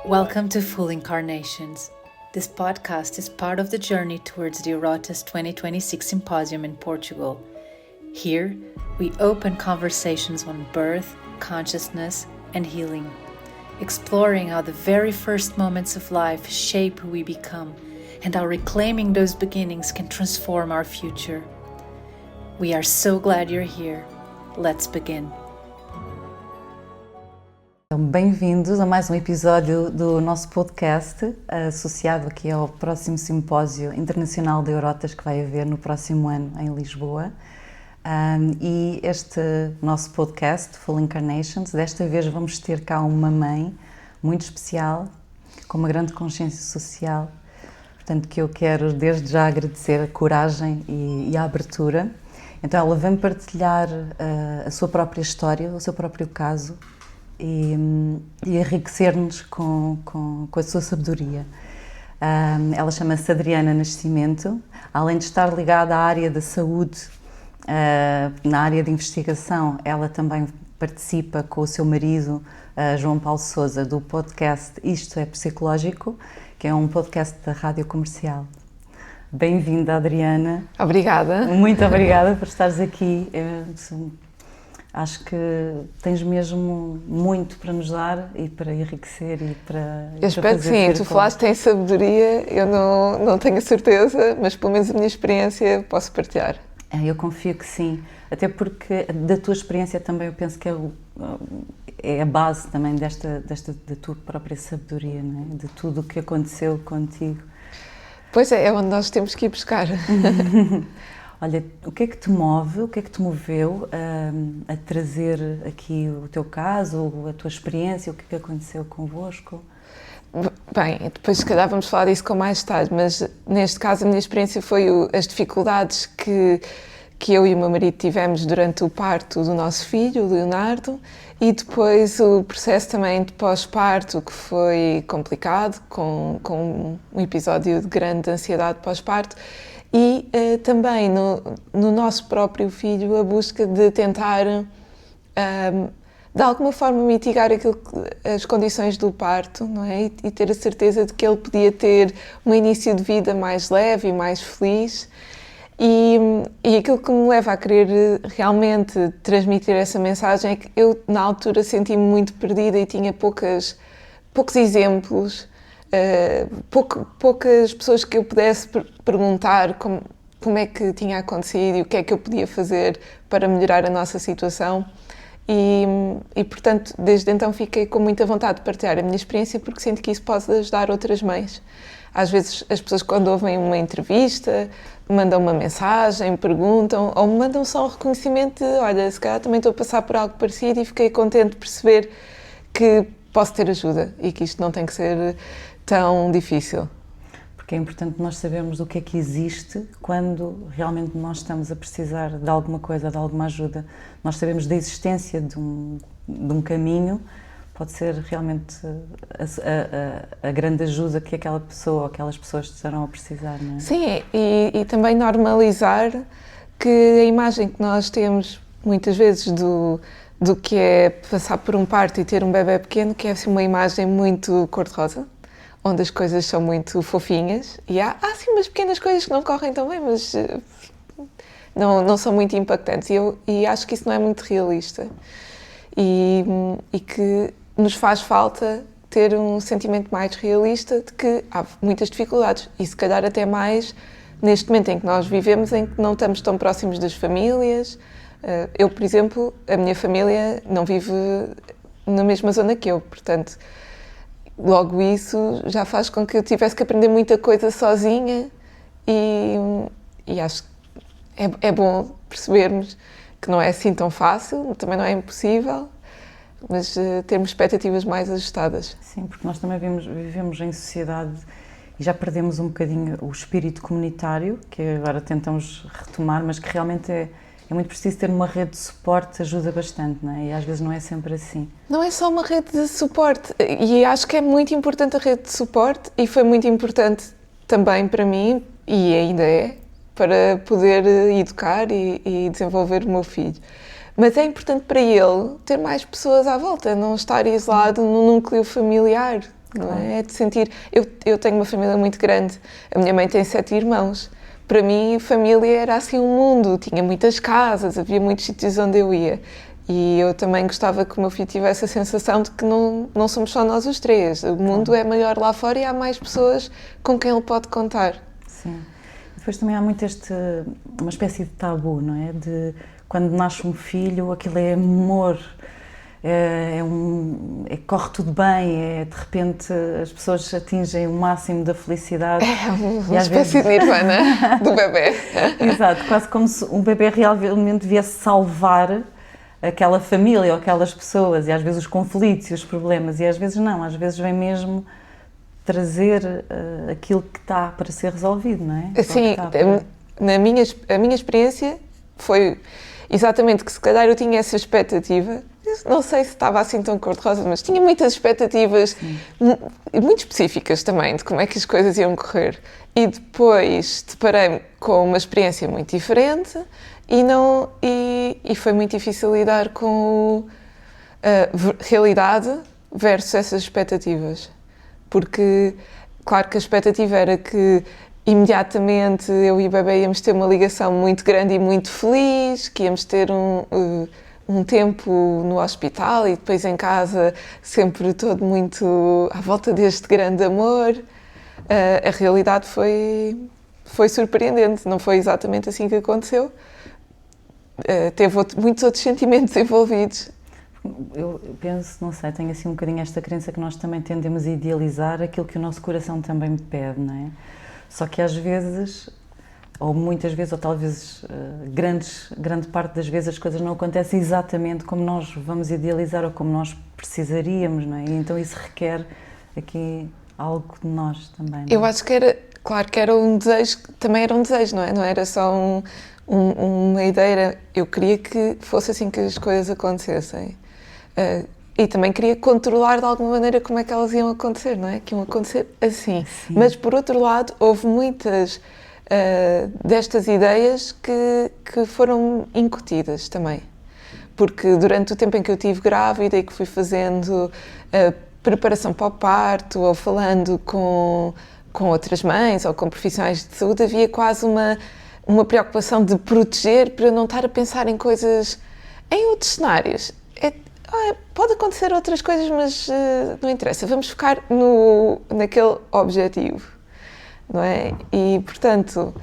Welcome to Full Incarnations. This podcast is part of the journey towards the Erotas 2026 Symposium in Portugal. Here, we open conversations on birth, consciousness, and healing, exploring how the very first moments of life shape who we become and how reclaiming those beginnings can transform our future. We are so glad you're here. Let's begin. Então, bem-vindos a mais um episódio do nosso podcast, associado aqui ao próximo Simpósio Internacional de Erotas que vai haver no próximo ano em Lisboa. E este nosso podcast, Full Incarnations, desta vez vamos ter cá uma mãe muito especial, com uma grande consciência social, portanto que eu quero desde já agradecer a coragem e a abertura. Então ela vem partilhar a sua própria história, o seu próprio caso, e enriquecer-nos com a sua sabedoria. Ela chama-se Adriana Nascimento. Além de estar ligada à área da saúde, na área de investigação, ela também participa com o seu marido, João Paulo Sousa, do podcast Isto é Psicológico, que é um podcast da Rádio Comercial. Bem-vinda, Adriana. Obrigada. Muito obrigada por estares aqui. Acho que tens mesmo muito para nos dar e para enriquecer e para Eu espero que sim. Tu falaste em sabedoria, eu não tenho a certeza, mas pelo menos a minha experiência posso partilhar. Eu confio que sim, até porque da tua experiência também eu penso que é a base também da tua própria sabedoria, não é? De tudo o que aconteceu contigo. Pois é onde nós temos que ir buscar. Olha, o que é que te move, o que é que te moveu a trazer aqui o teu caso, a tua experiência, o que é que aconteceu convosco? Bem, depois se calhar vamos falar disso com mais tarde, mas neste caso a minha experiência foi as dificuldades que eu e o meu marido tivemos durante o parto do nosso filho, o Leonardo, e depois o processo também de pós-parto, que foi complicado, com um episódio de grande ansiedade pós-parto, e também no nosso próprio filho a busca de tentar de alguma forma mitigar as condições do parto, não é? E ter a certeza de que ele podia ter um início de vida mais leve e mais feliz. E aquilo que me leva a querer realmente transmitir essa mensagem é que eu na altura senti-me muito perdida e tinha poucos exemplos, poucas pessoas que eu pudesse perguntar como é que tinha acontecido e o que é que eu podia fazer para melhorar a nossa situação. E portanto, desde então fiquei com muita vontade de partilhar a minha experiência porque sinto que isso pode ajudar outras mães. Às vezes as pessoas quando ouvem uma entrevista mandam uma mensagem, perguntam ou me mandam só um reconhecimento de olha, se calhar também estou a passar por algo parecido e fiquei contente de perceber que posso ter ajuda e que isto não tem que ser tão difícil. Porque é importante nós sabermos o que é que existe quando realmente nós estamos a precisar de alguma coisa, de alguma ajuda. Nós sabemos da existência de um caminho, pode ser realmente a grande ajuda que aquela pessoa ou aquelas pessoas estarão a precisar, não é? Sim, e também normalizar que a imagem que nós temos muitas vezes do que é passar por um parto e ter um bebê pequeno, que é assim uma imagem muito cor-de-rosa, onde as coisas são muito fofinhas e há assim umas pequenas coisas que não correm tão bem, mas não são muito impactantes e acho que isso não é muito realista e que nos faz falta ter um sentimento mais realista de que há muitas dificuldades e se calhar até mais neste momento em que nós vivemos em que não estamos tão próximos das famílias. Eu, por exemplo, a minha família não vive na mesma zona que eu, portanto logo isso já faz com que eu tivesse que aprender muita coisa sozinha e acho que é bom percebermos que não é assim tão fácil, também não é impossível, mas termos expectativas mais ajustadas. Sim, porque nós também vivemos em sociedade e já perdemos um bocadinho o espírito comunitário, que agora tentamos retomar, mas que realmente é muito preciso ter uma rede de suporte, ajuda bastante, não é? E às vezes não é sempre assim. Não é só uma rede de suporte, e acho que é muito importante a rede de suporte, e foi muito importante também para mim, e ainda é, para poder educar e desenvolver o meu filho. Mas é importante para ele ter mais pessoas à volta, não estar isolado no núcleo familiar. não é? É de sentir... Eu tenho uma família muito grande, a minha mãe tem 7 irmãos. Para mim, família era assim um mundo, tinha muitas casas, havia muitos sítios onde eu ia. E eu também gostava que o meu filho tivesse a sensação de que não somos só nós os 3. O mundo é maior lá fora e há mais pessoas com quem ele pode contar. Sim. Depois também há muito uma espécie de tabu, não é? De quando nasce um filho, aquilo é amor, corre tudo bem, de repente as pessoas atingem o máximo da felicidade. É uma espécie de nirvana do bebê. Exato, quase como se um bebê realmente viesse salvar aquela família ou aquelas pessoas, e às vezes os conflitos e os problemas, e às vezes não, às vezes vem mesmo trazer aquilo que está para ser resolvido, não é? Sim, a minha experiência foi exatamente que se calhar eu tinha essa expectativa, não sei se estava assim tão cor-de-rosa, mas tinha muitas expectativas muito específicas também de como é que as coisas iam correr. E depois deparei-me com uma experiência muito diferente e foi muito difícil lidar com a realidade versus essas expectativas. Porque, claro que a expectativa era que imediatamente eu e o bebê íamos ter uma ligação muito grande e muito feliz, que íamos ter um tempo no hospital e depois em casa sempre todo muito à volta deste grande amor. A realidade foi surpreendente, não foi exatamente assim que aconteceu. Teve muitos outros sentimentos envolvidos. Eu penso, não sei, tenho assim um bocadinho esta crença que nós também tendemos a idealizar aquilo que o nosso coração também pede, não é? Só que às vezes, ou muitas vezes, ou talvez grande parte das vezes, as coisas não acontecem exatamente como nós vamos idealizar ou como nós precisaríamos, não é? E então isso requer aqui algo de nós também, não é? Eu acho que claro que era um desejo, também era um desejo, não é? Não era só uma ideia, eu queria que fosse assim que as coisas acontecessem. E também queria controlar de alguma maneira como é que elas iam acontecer, não é? Que iam acontecer assim. Sim. Mas, por outro lado, houve muitas destas ideias que foram incutidas também. Porque durante o tempo em que eu estive grávida e que fui fazendo preparação para o parto ou falando com outras mães ou com profissionais de saúde, havia quase uma preocupação de proteger para eu não estar a pensar em coisas, em outros cenários. Pode acontecer outras coisas, mas não interessa. Vamos focar naquele objetivo, não é? E, portanto,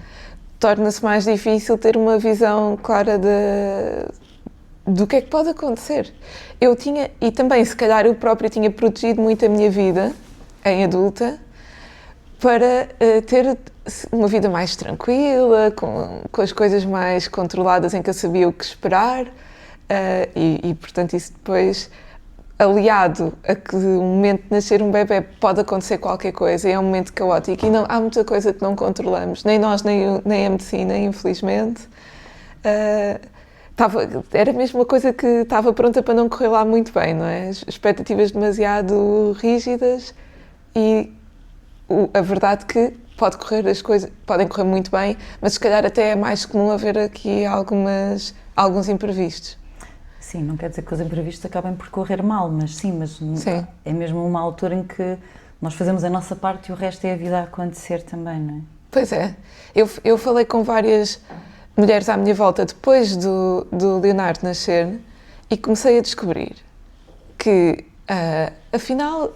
torna-se mais difícil ter uma visão clara do que é que pode acontecer. E também, se calhar, eu própria tinha protegido muito a minha vida, em adulta, para ter uma vida mais tranquila, com as coisas mais controladas, em que eu sabia o que esperar. Portanto, isso depois, aliado a que no momento de nascer um bebê pode acontecer qualquer coisa, e é um momento caótico e há muita coisa que não controlamos, nem nós, nem a medicina, infelizmente. Era mesmo uma coisa que estava pronta para não correr lá muito bem, não é? As expectativas demasiado rígidas e a verdade que as coisas podem correr muito bem, mas se calhar até é mais comum haver aqui alguns imprevistos. Sim, não quer dizer que os imprevistos acabem por correr mal, mas sim. É mesmo uma altura em que nós fazemos a nossa parte e o resto é a vida a acontecer também, não é? Pois é. Eu falei com várias mulheres à minha volta depois do Leonardo nascer e comecei a descobrir que, afinal,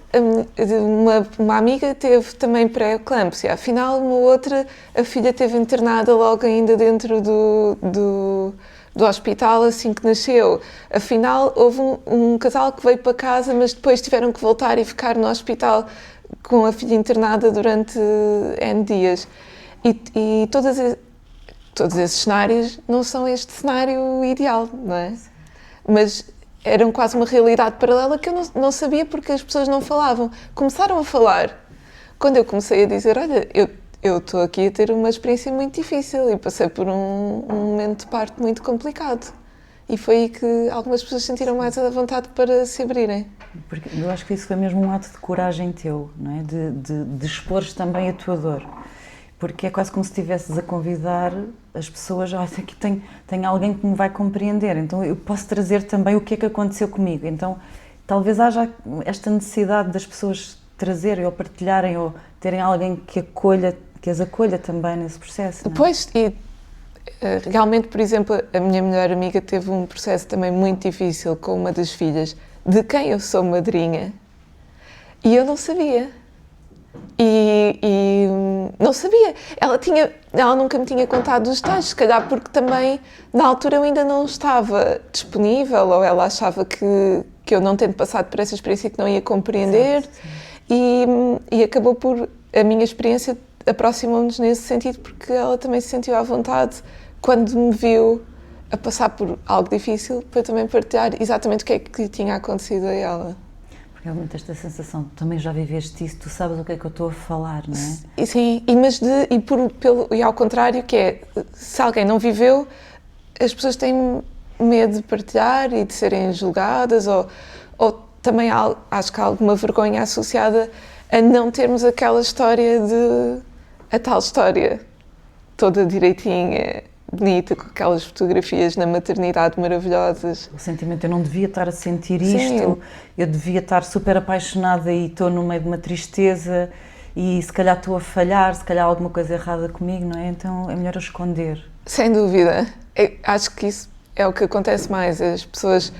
uma amiga teve também pré-eclâmpsia, afinal, uma outra, a filha teve internada logo ainda dentro do hospital assim que nasceu. Afinal, houve um casal que veio para casa, mas depois tiveram que voltar e ficar no hospital com a filha internada durante N dias. E todos esses cenários não são este cenário ideal, não é? Mas eram quase uma realidade paralela que eu não sabia porque as pessoas não falavam. Começaram a falar quando eu comecei a dizer, olha, eu estou aqui a ter uma experiência muito difícil e passei por um momento de parto muito complicado. E foi aí que algumas pessoas se sentiram mais à vontade para se abrirem. Porque eu acho que isso foi mesmo um ato de coragem teu, não é? De expores também a tua dor. Porque é quase como se estivesses a convidar as pessoas, olha, aqui tem alguém que me vai compreender, então eu posso trazer também o que é que aconteceu comigo. Então talvez haja esta necessidade das pessoas trazerem ou partilharem ou terem alguém que as acolha também nesse processo, não é? Pois, e realmente, por exemplo, a minha melhor amiga teve um processo também muito difícil com uma das filhas, de quem eu sou madrinha, e eu não sabia. E não sabia. Ela nunca me tinha contado os detalhes, se calhar porque também, na altura, eu ainda não estava disponível, ou ela achava que eu não tendo passado por essa experiência que não ia compreender. Exato, e acabou por, a minha experiência aproximou-nos nesse sentido, porque ela também se sentiu à vontade quando me viu a passar por algo difícil, para também partilhar exatamente o que é que tinha acontecido a ela. Porque é muito esta sensação, tu também já viveste isso, tu sabes o que é que eu estou a falar, não é? Sim, e ao contrário, que é, se alguém não viveu, as pessoas têm medo de partilhar e de serem julgadas, ou também acho que há alguma vergonha associada a não termos aquela história a tal história toda direitinha, bonita, com aquelas fotografias na maternidade maravilhosas. O sentimento, eu não devia estar a sentir Sim. isto, eu devia estar super apaixonada e estou no meio de uma tristeza e se calhar estou a falhar, se calhar há alguma coisa errada comigo, não é? Então é melhor eu esconder. Sem dúvida. Acho que isso é o que acontece mais. As pessoas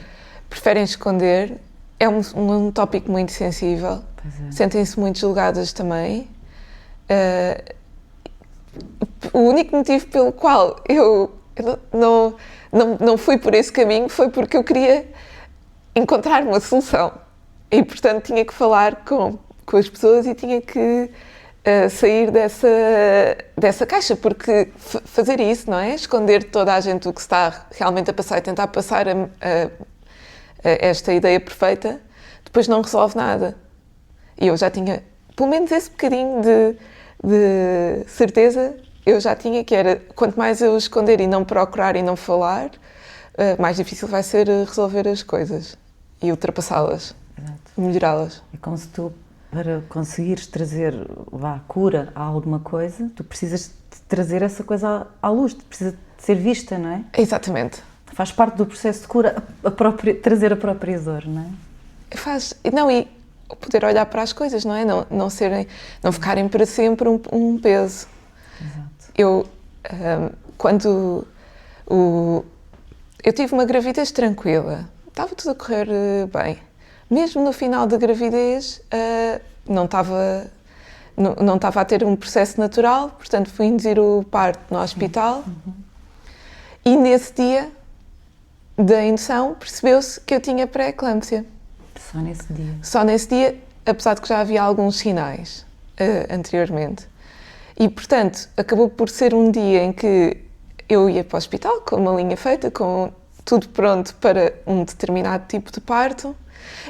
preferem esconder. É um tópico muito sensível. Sentem-se muito julgadas também. O único motivo pelo qual eu não fui por esse caminho foi porque eu queria encontrar uma solução. E, portanto, tinha que falar com as pessoas e tinha que sair dessa caixa, porque fazer isso, não é? Esconder toda a gente o que está realmente a passar e tentar passar esta ideia perfeita, depois não resolve nada. E eu já tinha, pelo menos esse bocadinho de certeza, eu já tinha, que era, quanto mais eu esconder e não procurar e não falar, mais difícil vai ser resolver as coisas e ultrapassá-las, melhorá-las. É como se tu, para conseguires trazer cura a alguma coisa, tu precisas de trazer essa coisa à luz, precisa de ser vista, não é? Exatamente. Faz parte do processo de cura trazer a própria dor, não é? E poder olhar para as coisas, não é? Não ficarem para sempre um peso. Exato. Eu tive uma gravidez tranquila, estava tudo a correr bem. Mesmo no final da gravidez, não estava a ter um processo natural, portanto fui induzir o parto no hospital. E nesse dia da indução percebeu-se que eu tinha pré-eclâmpsia. Só nesse dia? Só nesse dia, apesar de que já havia alguns sinais anteriormente. E, portanto, acabou por ser um dia em que eu ia para o hospital com uma linha feita, com tudo pronto para um determinado tipo de parto.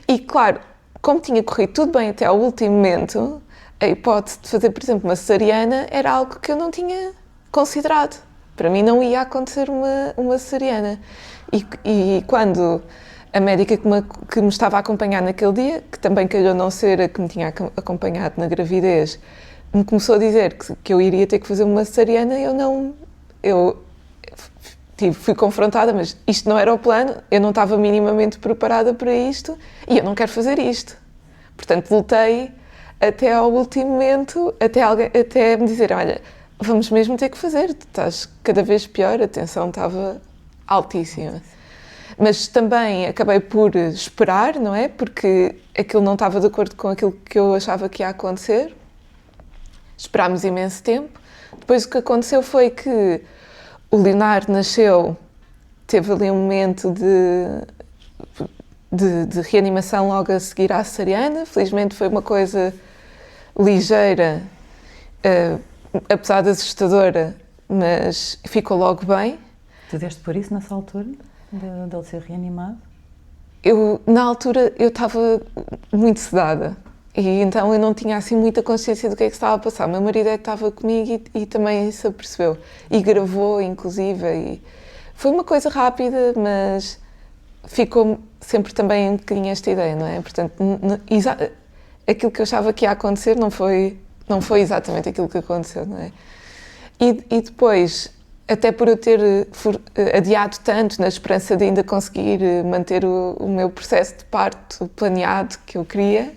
E, claro, como tinha corrido tudo bem até ao último momento, a hipótese de fazer, por exemplo, uma cesariana era algo que eu não tinha considerado. Para mim não ia acontecer uma cesariana. E quando a médica que me estava a acompanhar naquele dia, que também calhou não ser a que me tinha acompanhado na gravidez, me começou a dizer que eu iria ter que fazer uma cesariana, fui confrontada, mas isto não era o plano, eu não estava minimamente preparada para isto e eu não quero fazer isto. Portanto, lutei até ao último momento, até me dizer, olha, vamos mesmo ter que fazer, tu estás cada vez pior, a tensão estava altíssima. Mas também acabei por esperar, não é? Porque aquilo não estava de acordo com aquilo que eu achava que ia acontecer. Esperámos imenso tempo. Depois o que aconteceu foi que o Leonardo nasceu, teve ali um momento de reanimação logo a seguir à cesariana. Felizmente foi uma coisa ligeira, apesar de assustadora, mas ficou logo bem. Tu deste por isso nessa altura, de ele ser reanimado? Na altura, eu estava muito sedada. E então eu não tinha assim muita consciência do que é que estava a passar. O meu marido é que estava comigo e também se apercebeu. E gravou, inclusive. E foi uma coisa rápida, mas ficou sempre também um bocadinho esta ideia, não é? Portanto, aquilo que eu achava que ia acontecer não foi exatamente aquilo que aconteceu, não é? E depois, até por eu ter adiado tanto na esperança de ainda conseguir manter o meu processo de parto planeado que eu queria,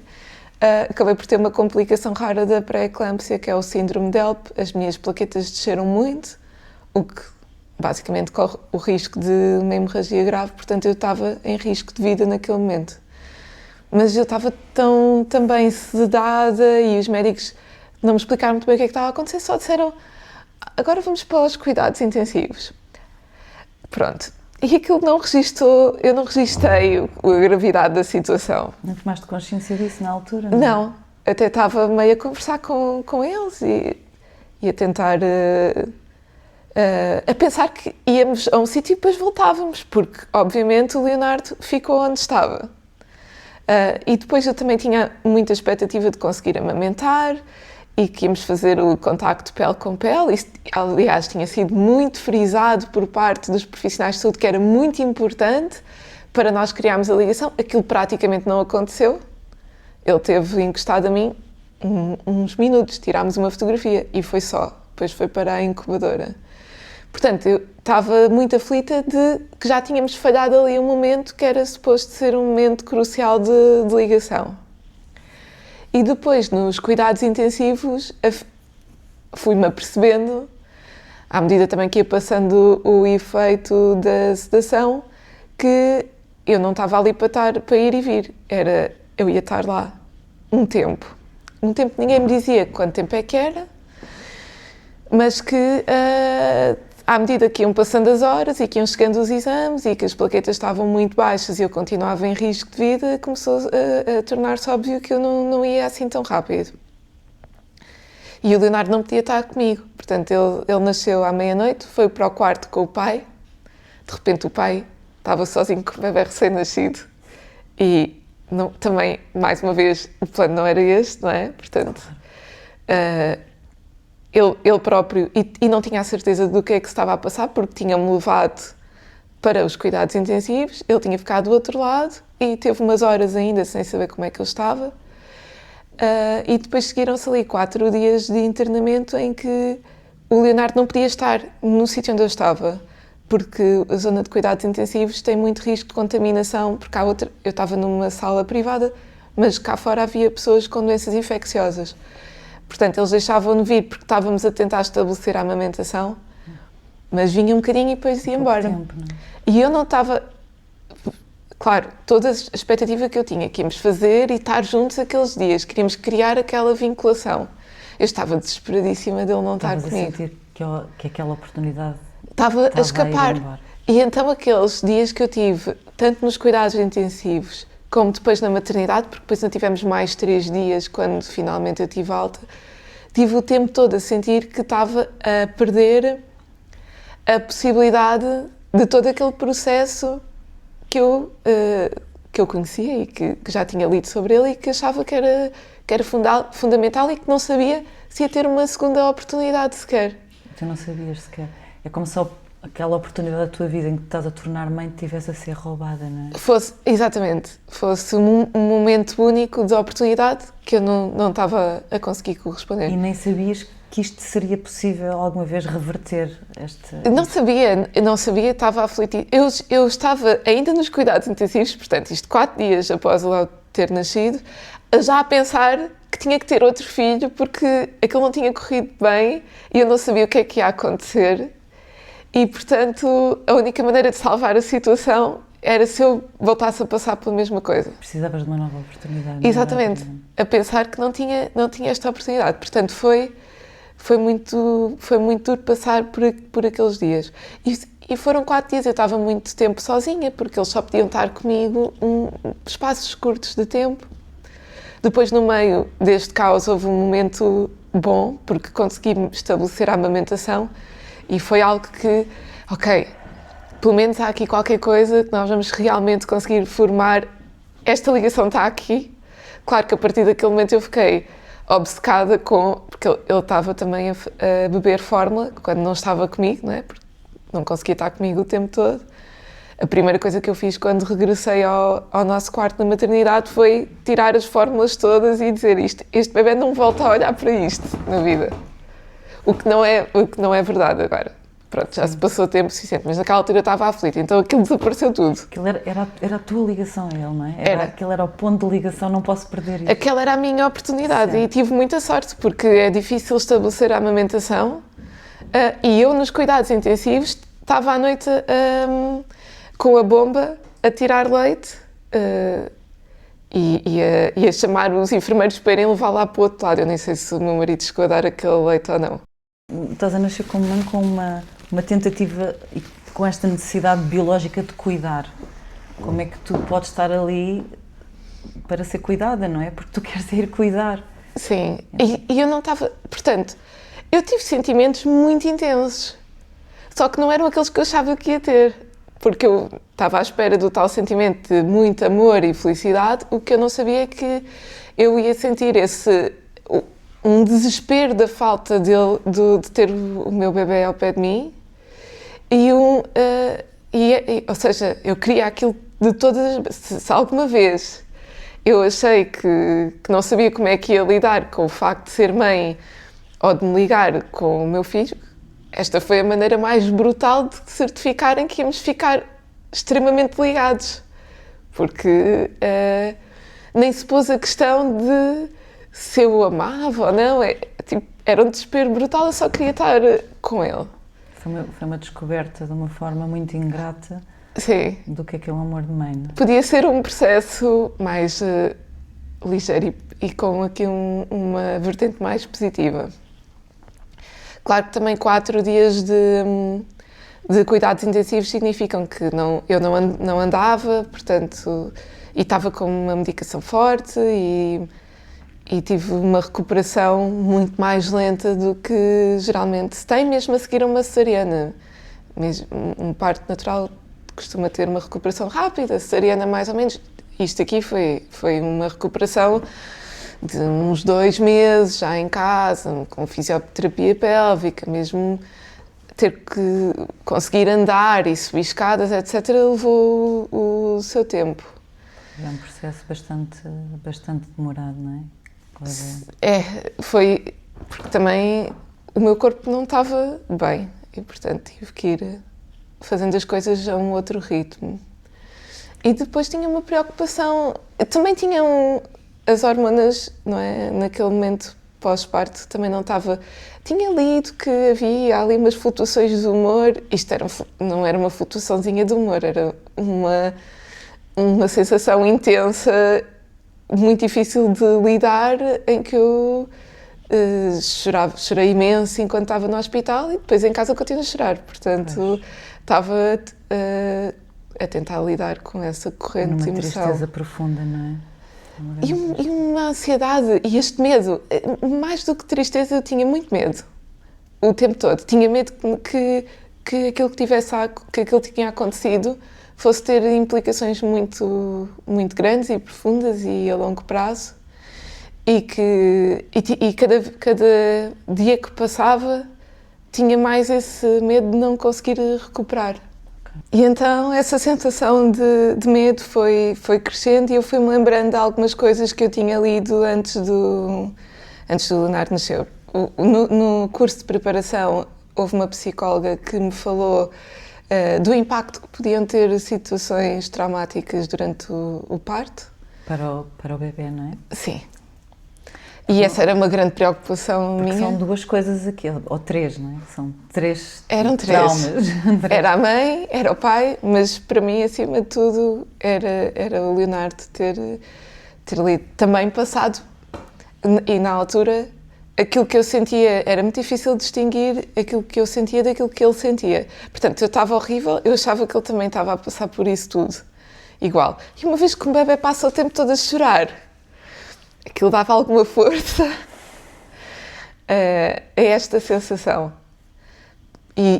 acabei por ter uma complicação rara da pré-eclâmpsia, que é o síndrome de HELLP. As minhas plaquetas desceram muito, o que basicamente corre o risco de uma hemorragia grave, portanto eu estava em risco de vida naquele momento. Mas eu estava tão bem sedada e os médicos não me explicaram muito bem o que é que estava a acontecer, só disseram, agora vamos para os cuidados intensivos. Pronto. E aquilo não registou, eu não registrei a gravidade da situação. Não tomaste consciência disso na altura? Não, até estava meio a conversar com eles e a tentar, a pensar que íamos a um sítio e depois voltávamos, porque obviamente o Leonardo ficou onde estava. E depois eu também tinha muita expectativa de conseguir amamentar e que íamos fazer o contacto pele com pele. Isto, aliás, tinha sido muito frisado por parte dos profissionais de saúde, que era muito importante para nós criarmos a ligação. Aquilo praticamente não aconteceu. Ele teve encostado a mim uns minutos, tirámos uma fotografia e foi só. Depois foi para a incubadora. Portanto, eu estava muito aflita de que já tínhamos falhado ali um momento que era suposto ser um momento crucial de ligação. E depois, nos cuidados intensivos, fui-me apercebendo, à medida também que ia passando o efeito da sedação, que eu não estava ali para ir e vir. Eu ia estar lá um tempo. Um tempo que ninguém me dizia quanto tempo é que era, mas que à medida que iam passando as horas e que iam chegando os exames e que as plaquetas estavam muito baixas e eu continuava em risco de vida, começou a tornar-se óbvio que eu não ia assim tão rápido. E o Leonardo não podia estar comigo, portanto ele nasceu à meia-noite, foi para o quarto com o pai, de repente o pai estava sozinho com o bebê recém-nascido e também, mais uma vez, o plano não era este, não é? Portanto, ele próprio, e não tinha a certeza do que é que se estava a passar, porque tinha-me levado para os cuidados intensivos, ele tinha ficado do outro lado e teve umas horas ainda sem saber como é que ele estava. E depois seguiram-se ali 4 dias de internamento em que o Leonardo não podia estar no sítio onde eu estava, porque a zona de cuidados intensivos tem muito risco de contaminação, porque eu estava numa sala privada, mas cá fora havia pessoas com doenças infecciosas. Portanto, eles deixavam-no vir porque estávamos a tentar estabelecer a amamentação, mas vinha um bocadinho e depois ia embora. Tempo, não é? E eu não estava... Claro, toda a expectativa que eu tinha, que íamos fazer e estar juntos aqueles dias, queríamos criar aquela vinculação. Eu estava desesperadíssima dele não estar comigo. Estavas a sentir que aquela oportunidade estava a escapar. a ir embora. E então aqueles dias que eu tive, tanto nos cuidados intensivos, como depois na maternidade, porque depois não tivemos mais 3 dias quando finalmente eu tive alta, tive o tempo todo a sentir que estava a perder a possibilidade de todo aquele processo que eu conhecia e que já tinha lido sobre ele e que achava que era fundamental e que não sabia se ia ter uma segunda oportunidade sequer. Tu não sabias sequer. É como se aquela oportunidade da tua vida em que estás a tornar mãe estivesse a ser roubada, não é? Fosse um momento único de oportunidade que eu não estava a conseguir corresponder. E nem sabias que isto seria possível alguma vez reverter Não sabia, estava aflita. Eu estava ainda nos cuidados intensivos, portanto, isto 4 dias após ele ter nascido, já a pensar que tinha que ter outro filho porque aquilo não tinha corrido bem e eu não sabia o que é que ia acontecer. E, portanto, a única maneira de salvar a situação era se eu voltasse a passar pela mesma coisa. Precisavas de uma nova oportunidade. Exatamente, a pensar que não tinha esta oportunidade. Portanto, foi muito duro passar por aqueles dias. E foram 4 dias, eu estava muito tempo sozinha, porque eles só podiam estar comigo espaços curtos de tempo. Depois, no meio deste caos, houve um momento bom, porque consegui estabelecer a amamentação e foi algo que, ok, pelo menos há aqui qualquer coisa que nós vamos realmente conseguir formar. Esta ligação está aqui. Claro que a partir daquele momento eu fiquei obcecada porque ele estava também a beber fórmula quando não estava comigo, não é? Porque não conseguia estar comigo o tempo todo. A primeira coisa que eu fiz quando regressei ao nosso quarto na maternidade foi tirar as fórmulas todas e dizer este bebê não volta a olhar para isto na vida. O que não é verdade agora. Pronto, já se passou tempo suficiente, mas naquela altura eu estava aflita, então aquilo desapareceu tudo. Aquilo era a tua ligação a ele, não é? Era. Aquilo era o ponto de ligação, não posso perder isso. Aquela era a minha oportunidade Certo. e tive muita sorte, porque é difícil estabelecer a amamentação e eu nos cuidados intensivos estava à noite com a bomba a tirar leite e a chamar os enfermeiros para irem levar lá para o outro lado. Eu nem sei se o meu marido chegou a dar aquele leite ou não. Estás a nascer como mãe com uma tentativa e com esta necessidade biológica de cuidar. Como é que tu podes estar ali para ser cuidada, não é? Porque tu queres ir cuidar. Sim, e eu não estava... Portanto, eu tive sentimentos muito intensos, só que não eram aqueles que eu achava que ia ter, porque eu estava à espera do tal sentimento de muito amor e felicidade. O que eu não sabia é que eu ia sentir um desespero da falta de ter o meu bebê ao pé de mim ou seja, eu queria aquilo de todas as... Se alguma vez eu achei que não sabia como é que ia lidar com o facto de ser mãe ou de me ligar com o meu filho, esta foi a maneira mais brutal de certificarem que íamos ficar extremamente ligados, porque nem se pôs a questão de se eu o amava ou não, era um desespero brutal, eu só queria estar com ele. Foi uma descoberta de uma forma muito ingrata. Sim. Do que é o amor de mãe, não é? Podia ser um processo mais ligeiro e com aqui uma vertente mais positiva. Claro que também 4 dias de cuidados intensivos significam que eu não andava, portanto, e estava com uma medicação forte e tive uma recuperação muito mais lenta do que geralmente se tem, mesmo a seguir a uma cesariana. Um parto natural costuma ter uma recuperação rápida, a cesariana mais ou menos. Isto aqui foi uma recuperação de uns 2 meses, já em casa, com fisioterapia pélvica, mesmo ter que conseguir andar e subir escadas, etc., levou o seu tempo. É um processo bastante demorado, não é? Foi porque também o meu corpo não estava bem e, portanto, tive que ir fazendo as coisas a um outro ritmo. E depois tinha uma preocupação, também tinham as hormonas, não é? Naquele momento pós-parto também não estava... Tinha lido que havia ali umas flutuações de humor, não era uma flutuaçãozinha de humor, era uma sensação intensa, muito difícil de lidar, em que eu chorei imenso enquanto estava no hospital e depois em casa continuo a chorar, portanto estava a tentar lidar com essa corrente de emoção. Uma tristeza profunda, não é? E uma ansiedade e este medo, mais do que tristeza, eu tinha muito medo, o tempo todo. Tinha medo que aquilo que aquilo tinha acontecido fosse ter implicações muito, muito grandes e profundas e a longo prazo e cada dia que passava tinha mais esse medo de não conseguir recuperar. E então essa sensação de medo foi crescendo e eu fui-me lembrando de algumas coisas que eu tinha lido antes do Leonardo nascer. No curso de preparação houve uma psicóloga que me falou do impacto que podiam ter situações traumáticas durante o parto. Para o bebê, não é? Sim. E essa era uma grande preocupação minha. São 2 coisas aqui, ou 3, não é? São 3 Eram 3. traumas. Era a mãe, era o pai, mas para mim, acima de tudo, era o Leonardo ter lido. Também passado, e na altura, aquilo que eu sentia, era muito difícil distinguir aquilo que eu sentia daquilo que ele sentia. Portanto, eu estava horrível, eu achava que ele também estava a passar por isso tudo, igual. E uma vez que um bebê passa o tempo todo a chorar, aquilo dava alguma força a esta sensação. E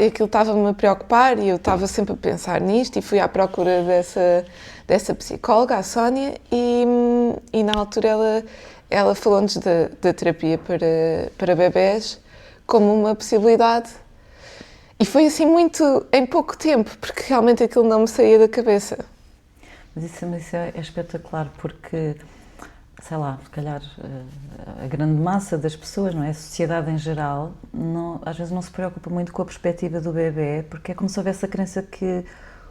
aquilo estava-me a preocupar e eu estava sempre a pensar nisto e fui à procura dessa psicóloga, a Sónia, e na altura ela falou-nos da terapia para bebés como uma possibilidade. E foi assim muito em pouco tempo, porque realmente aquilo não me saía da cabeça. Mas isso é espetacular, porque sei lá, se calhar a grande massa das pessoas, não é? A sociedade em geral, às vezes não se preocupa muito com a perspectiva do bebê, porque é como se houvesse a crença que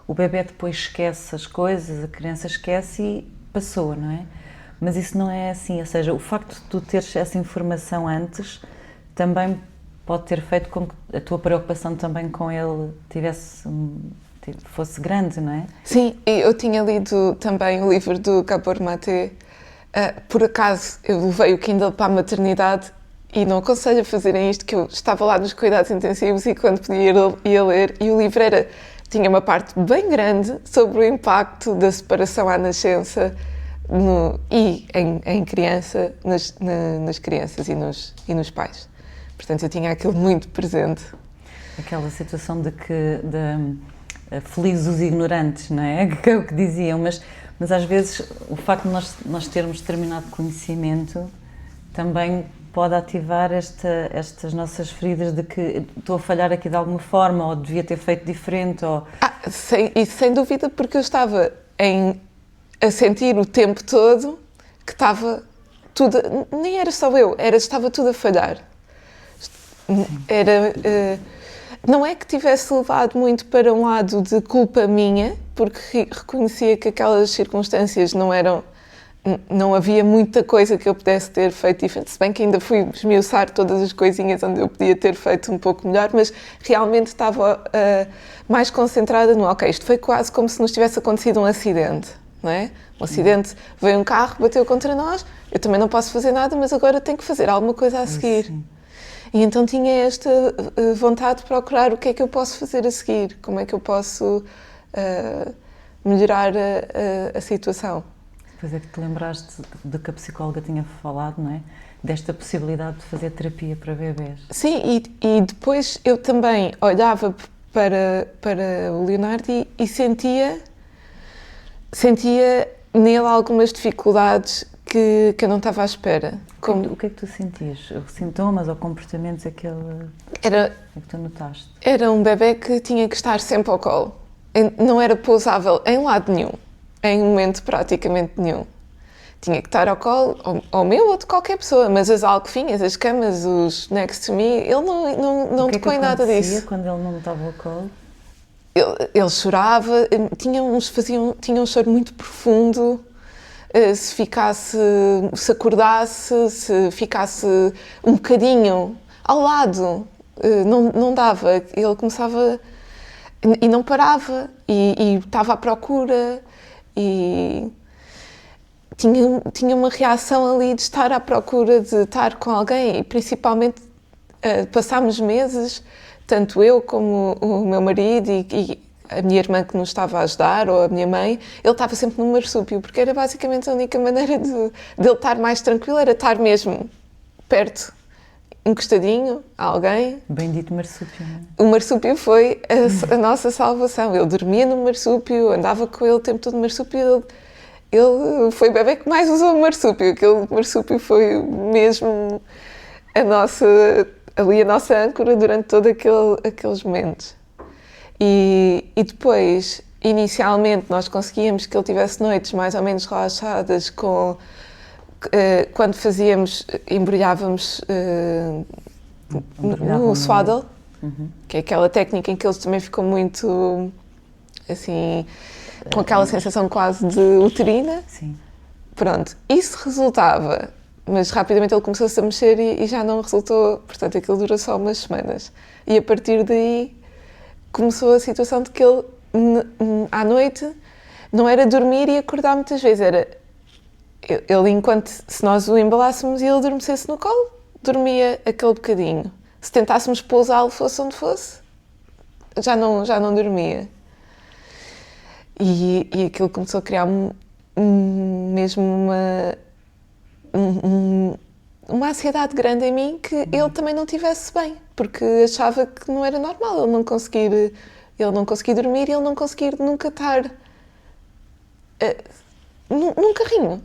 o bebê depois esquece as coisas, a criança esquece e passou, não é? Mas isso não é assim, ou seja, o facto de tu teres essa informação antes também pode ter feito com que a tua preocupação também com ele fosse grande, não é? Sim, eu tinha lido também o livro do Gabor Maté. Por acaso, eu levei o Kindle para a maternidade e não aconselho a fazerem isto, que eu estava lá nos cuidados intensivos e quando podia ia ler, e o livro tinha uma parte bem grande sobre o impacto da separação à nascença em criança, nas crianças e nos pais. Portanto, eu tinha aquilo muito presente. Aquela situação de felizes os ignorantes, não é? Que é o que diziam, mas às vezes o facto de nós termos determinado conhecimento também pode ativar estas nossas feridas de que estou a falhar aqui de alguma forma ou devia ter feito diferente. Sem dúvida, porque eu estava a sentir o tempo todo que estava tudo, nem era só eu, estava tudo a falhar. Não é que tivesse levado muito para um lado de culpa minha, porque reconhecia que aquelas circunstâncias não havia muita coisa que eu pudesse ter feito diferente, se bem que ainda fui esmiuçar todas as coisinhas onde eu podia ter feito um pouco melhor, mas realmente estava mais concentrada no ok, isto foi quase como se nos tivesse acontecido um acidente, não é? Um acidente, veio um carro, bateu contra nós, eu também não posso fazer nada, mas agora tenho que fazer alguma coisa a seguir. Sim. E então tinha esta vontade de procurar o que é que eu posso fazer a seguir, como é que eu posso melhorar a situação. Depois é que te lembraste de que a psicóloga tinha falado, não é? Desta possibilidade de fazer terapia para bebés. Sim, e depois eu também olhava para o Leonardo e sentia nele algumas dificuldades que eu não estava à espera. O que é que tu sentias? Sintomas ou comportamentos que tu notaste? Era um bebê que tinha que estar sempre ao colo. Não era pousável em lado nenhum, em momento praticamente nenhum. Tinha que estar ao colo, ao meu ou de qualquer pessoa, mas as alcofinhas, as camas, os next to me, ele não tocou em nada disso. O que quando ele não estava ao colo? Ele chorava, tinha um choro muito profundo. Se acordasse, se ficasse um bocadinho ao lado, não dava. Ele começava e não parava e estava à procura e tinha uma reação ali de estar à procura de estar com alguém e principalmente passámos meses, tanto eu como o meu marido e a minha irmã que nos estava a ajudar, ou a minha mãe, ele estava sempre no marsúpio, porque era basicamente a única maneira de ele estar mais tranquilo, era estar mesmo perto, encostadinho a alguém. Bendito marsúpio, não é? O marsúpio foi a nossa salvação. Eu dormia no marsúpio, andava com ele o tempo todo no marsúpio, ele foi o bebê que mais usou o marsúpio. Aquele marsúpio foi mesmo a nossa âncora durante todos aqueles momentos. E depois, inicialmente, nós conseguíamos que ele tivesse noites mais ou menos relaxadas quando embrulhávamos no swaddle, que é aquela técnica em que ele também ficou muito, assim, com aquela sensação quase de uterina. Sim. Pronto, isso resultava, mas rapidamente ele começou-se a mexer e já não resultou, portanto aquilo durou só umas semanas. E a partir daí começou a situação de que ele, à noite, não era dormir e acordar muitas vezes, era ele, se nós o embalássemos e ele adormecesse no colo, dormia aquele bocadinho. Se tentássemos pousá-lo, fosse onde fosse, já não dormia. E aquilo começou a criar mesmo uma ansiedade grande em mim que ele também não estivesse bem, porque achava que não era normal ele não conseguir dormir e ele não conseguir nunca estar num carrinho,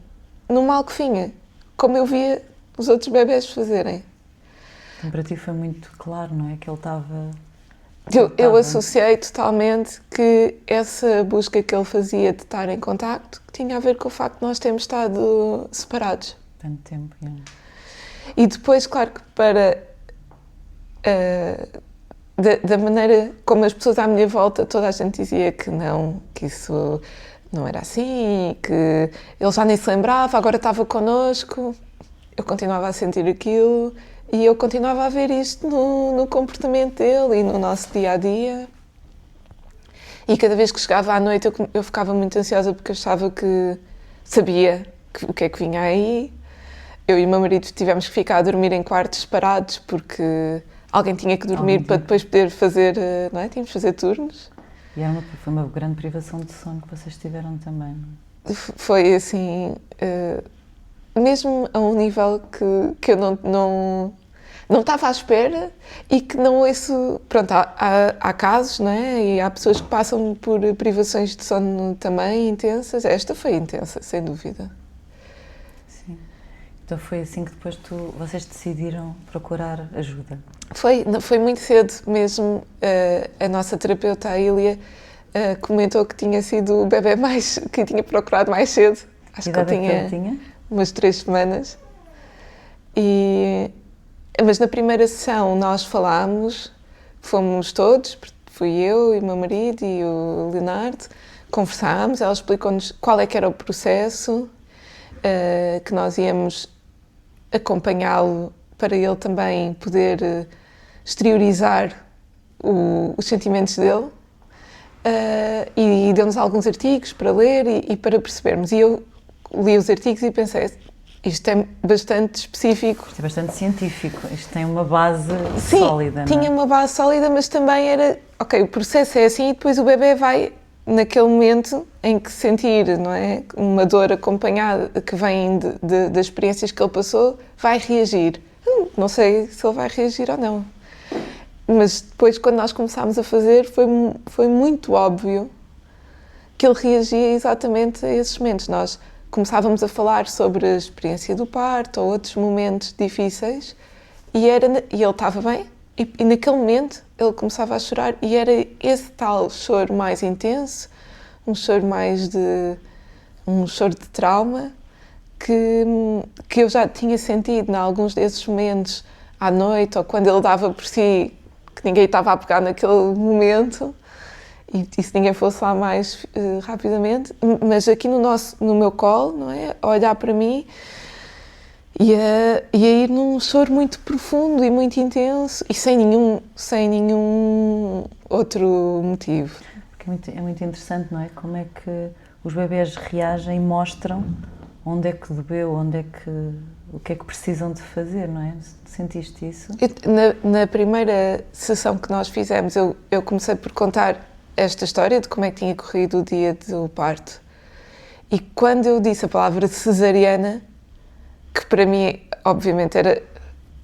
numa alcofinha, como eu via os outros bebés fazerem. Então, para ti foi muito claro, não é? Que ele estava Eu associei totalmente que essa busca que ele fazia de estar em contacto tinha a ver com o facto de nós termos estado separados. Tanto tempo, E depois, claro que da maneira como as pessoas à minha volta, toda a gente dizia que não, que isso não era assim, que ele já nem se lembrava, agora estava connosco. Eu continuava a sentir aquilo e eu continuava a ver isto no comportamento dele e no nosso dia-a-dia. E cada vez que chegava à noite eu ficava muito ansiosa porque achava que sabia o que é que vinha aí. Eu e o meu marido tivemos que ficar a dormir em quartos separados porque alguém tinha que dormir para depois poder fazer, não é? Tínhamos que fazer turnos. E foi uma grande privação de sono que vocês tiveram também, não é? Foi assim, mesmo a um nível que eu não estava à espera e que não ouço. Pronto, há casos, não é? E há pessoas que passam por privações de sono também intensas. Esta foi intensa, sem dúvida. Sim. Então foi assim que depois vocês decidiram procurar ajuda? Foi muito cedo mesmo. A nossa terapeuta, a Ilha, comentou que tinha sido o bebê que tinha procurado mais cedo. Acho que ele tinha umas 3 semanas. Mas na primeira sessão nós falámos, fomos todos, fui eu e o meu marido e o Leonardo, conversámos, ela explicou-nos qual é que era o processo, que nós íamos acompanhá-lo para ele também poder exteriorizar os sentimentos dele, e deu-nos alguns artigos para ler e para percebermos. E eu li os artigos e pensei, isto é bastante específico. Isto é bastante científico, isto tem uma base sólida, não é? Tinha uma base sólida, mas também era, ok, o processo é assim e depois o bebê vai, naquele momento em que sentir, não é, uma dor acompanhada que vem das experiências que ele passou, vai reagir. Não sei se ele vai reagir ou não. Mas depois, quando nós começámos a fazer, foi muito óbvio que ele reagia exatamente a esses momentos. Nós começávamos a falar sobre a experiência do parto ou outros momentos difíceis e ele estava bem e naquele momento ele começava a chorar e era esse tal choro mais intenso, um choro de trauma que eu já tinha sentido em alguns desses momentos à noite ou quando ele dava por si, que ninguém estava a pegar naquele momento. E se ninguém fosse lá mais rapidamente, mas aqui no meu colo, não é? A olhar para mim e a ir num choro muito profundo e muito intenso e sem nenhum outro motivo. Porque é muito interessante, não é? Como é que os bebés reagem e mostram onde é que doeu, o que é que precisam de fazer, não é? Sentiste isso? Na primeira sessão que nós fizemos, eu comecei por contar esta história de como é que tinha corrido o dia do parto. E quando eu disse a palavra cesariana, que para mim, obviamente,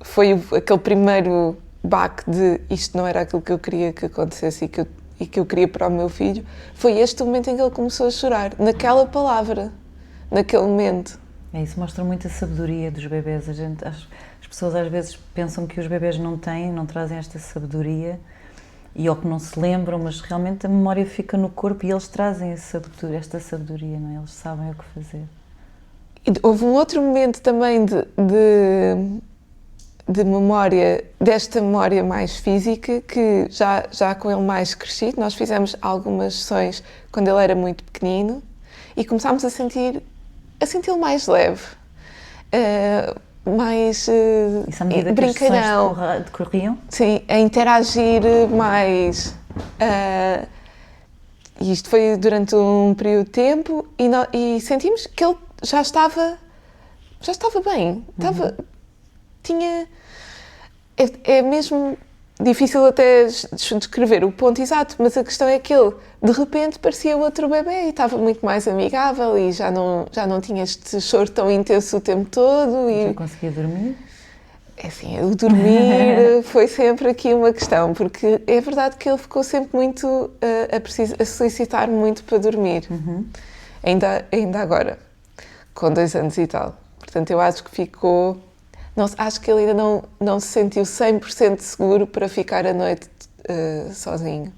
foi aquele primeiro baque de isto não era aquilo que eu queria que acontecesse e que eu queria para o meu filho, foi este o momento em que ele começou a chorar, naquela palavra, naquele momento. Isso mostra muito a sabedoria dos bebés. As pessoas às vezes pensam que os bebés não trazem esta sabedoria, e ou que não se lembram, mas realmente a memória fica no corpo e eles trazem esta sabedoria, não é? Eles sabem o que fazer. E houve um outro momento também de memória, desta memória mais física, que já com ele mais crescido, nós fizemos algumas sessões quando ele era muito pequenino e começámos a sentir-lo mais leve, mais brincadeirão. Decorriam? Sim, a interagir mais. E isto foi durante um período de tempo e sentimos que ele já estava bem. É mesmo difícil até descrever o ponto exato, mas a questão é que ele, de repente, parecia outro bebê e estava muito mais amigável e já não tinha este choro tão intenso o tempo todo. Já conseguia dormir? É assim, o dormir foi sempre aqui uma questão, porque é verdade que ele ficou sempre muito a solicitar muito para dormir, ainda agora, com 2 anos e tal. Portanto, eu acho que acho que ele ainda não se sentiu 100% seguro para ficar a noite sozinho.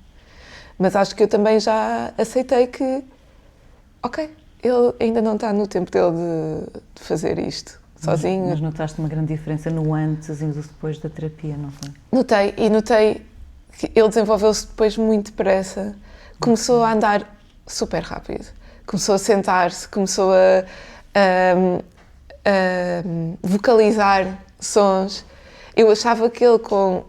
Mas acho que eu também já aceitei que, ok, ele ainda não está no tempo dele de fazer isto sozinho. Mas notaste uma grande diferença no antes e no depois da terapia, não foi? Notei que ele desenvolveu-se depois muito depressa. Começou a andar super rápido. Começou a sentar-se, começou a vocalizar sons. Eu achava que ele, com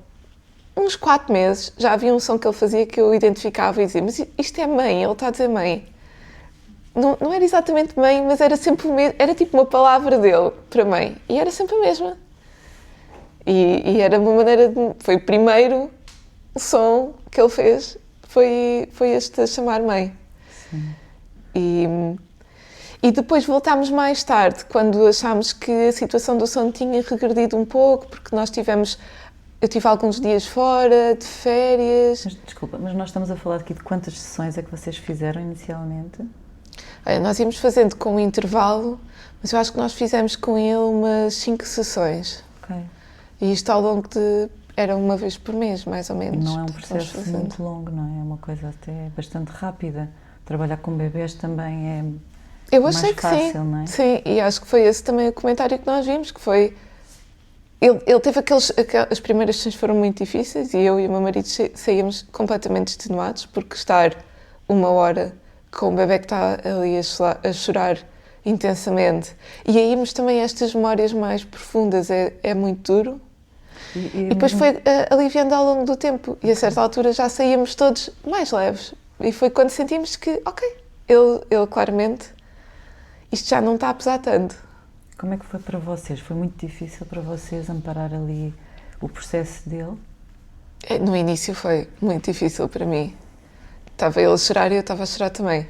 uns 4 meses, já havia um som que ele fazia que eu identificava e dizia: mas isto é mãe, ele está a dizer mãe. Não era exatamente mãe, mas era sempre o mesmo, era tipo uma palavra dele para mãe, e era sempre a mesma. E era uma maneira foi o primeiro som que ele fez, foi este a chamar mãe. Sim. E depois voltámos mais tarde, quando achámos que a situação do sono tinha regredido um pouco, porque eu tive alguns dias fora, de férias. Mas, desculpa, mas nós estamos a falar aqui de quantas sessões é que vocês fizeram inicialmente? Nós íamos fazendo com um intervalo, mas eu acho que nós fizemos com ele umas 5 sessões. Ok. E isto ao longo de... era uma vez por mês, mais ou menos. Não é um processo muito longo, não é? É uma coisa até bastante rápida. Trabalhar com bebés também é eu mais achei que fácil, sim. não é? Sim, e acho que foi esse também o comentário que nós vimos, que foi... Ele teve as primeiras sessões foram muito difíceis e eu e o meu marido saímos completamente extenuados, porque estar 1 hora com o bebé que está ali a chorar intensamente e aí irmos também a estas memórias mais profundas é muito duro. E depois foi aliviando ao longo do tempo e a certa altura já saíamos todos mais leves e foi quando sentimos que, ok, ele claramente, isto já não está a pesar tanto. Como é que foi para vocês? Foi muito difícil para vocês amparar ali o processo dele? No início foi muito difícil para mim. Estava ele a chorar e eu estava a chorar também.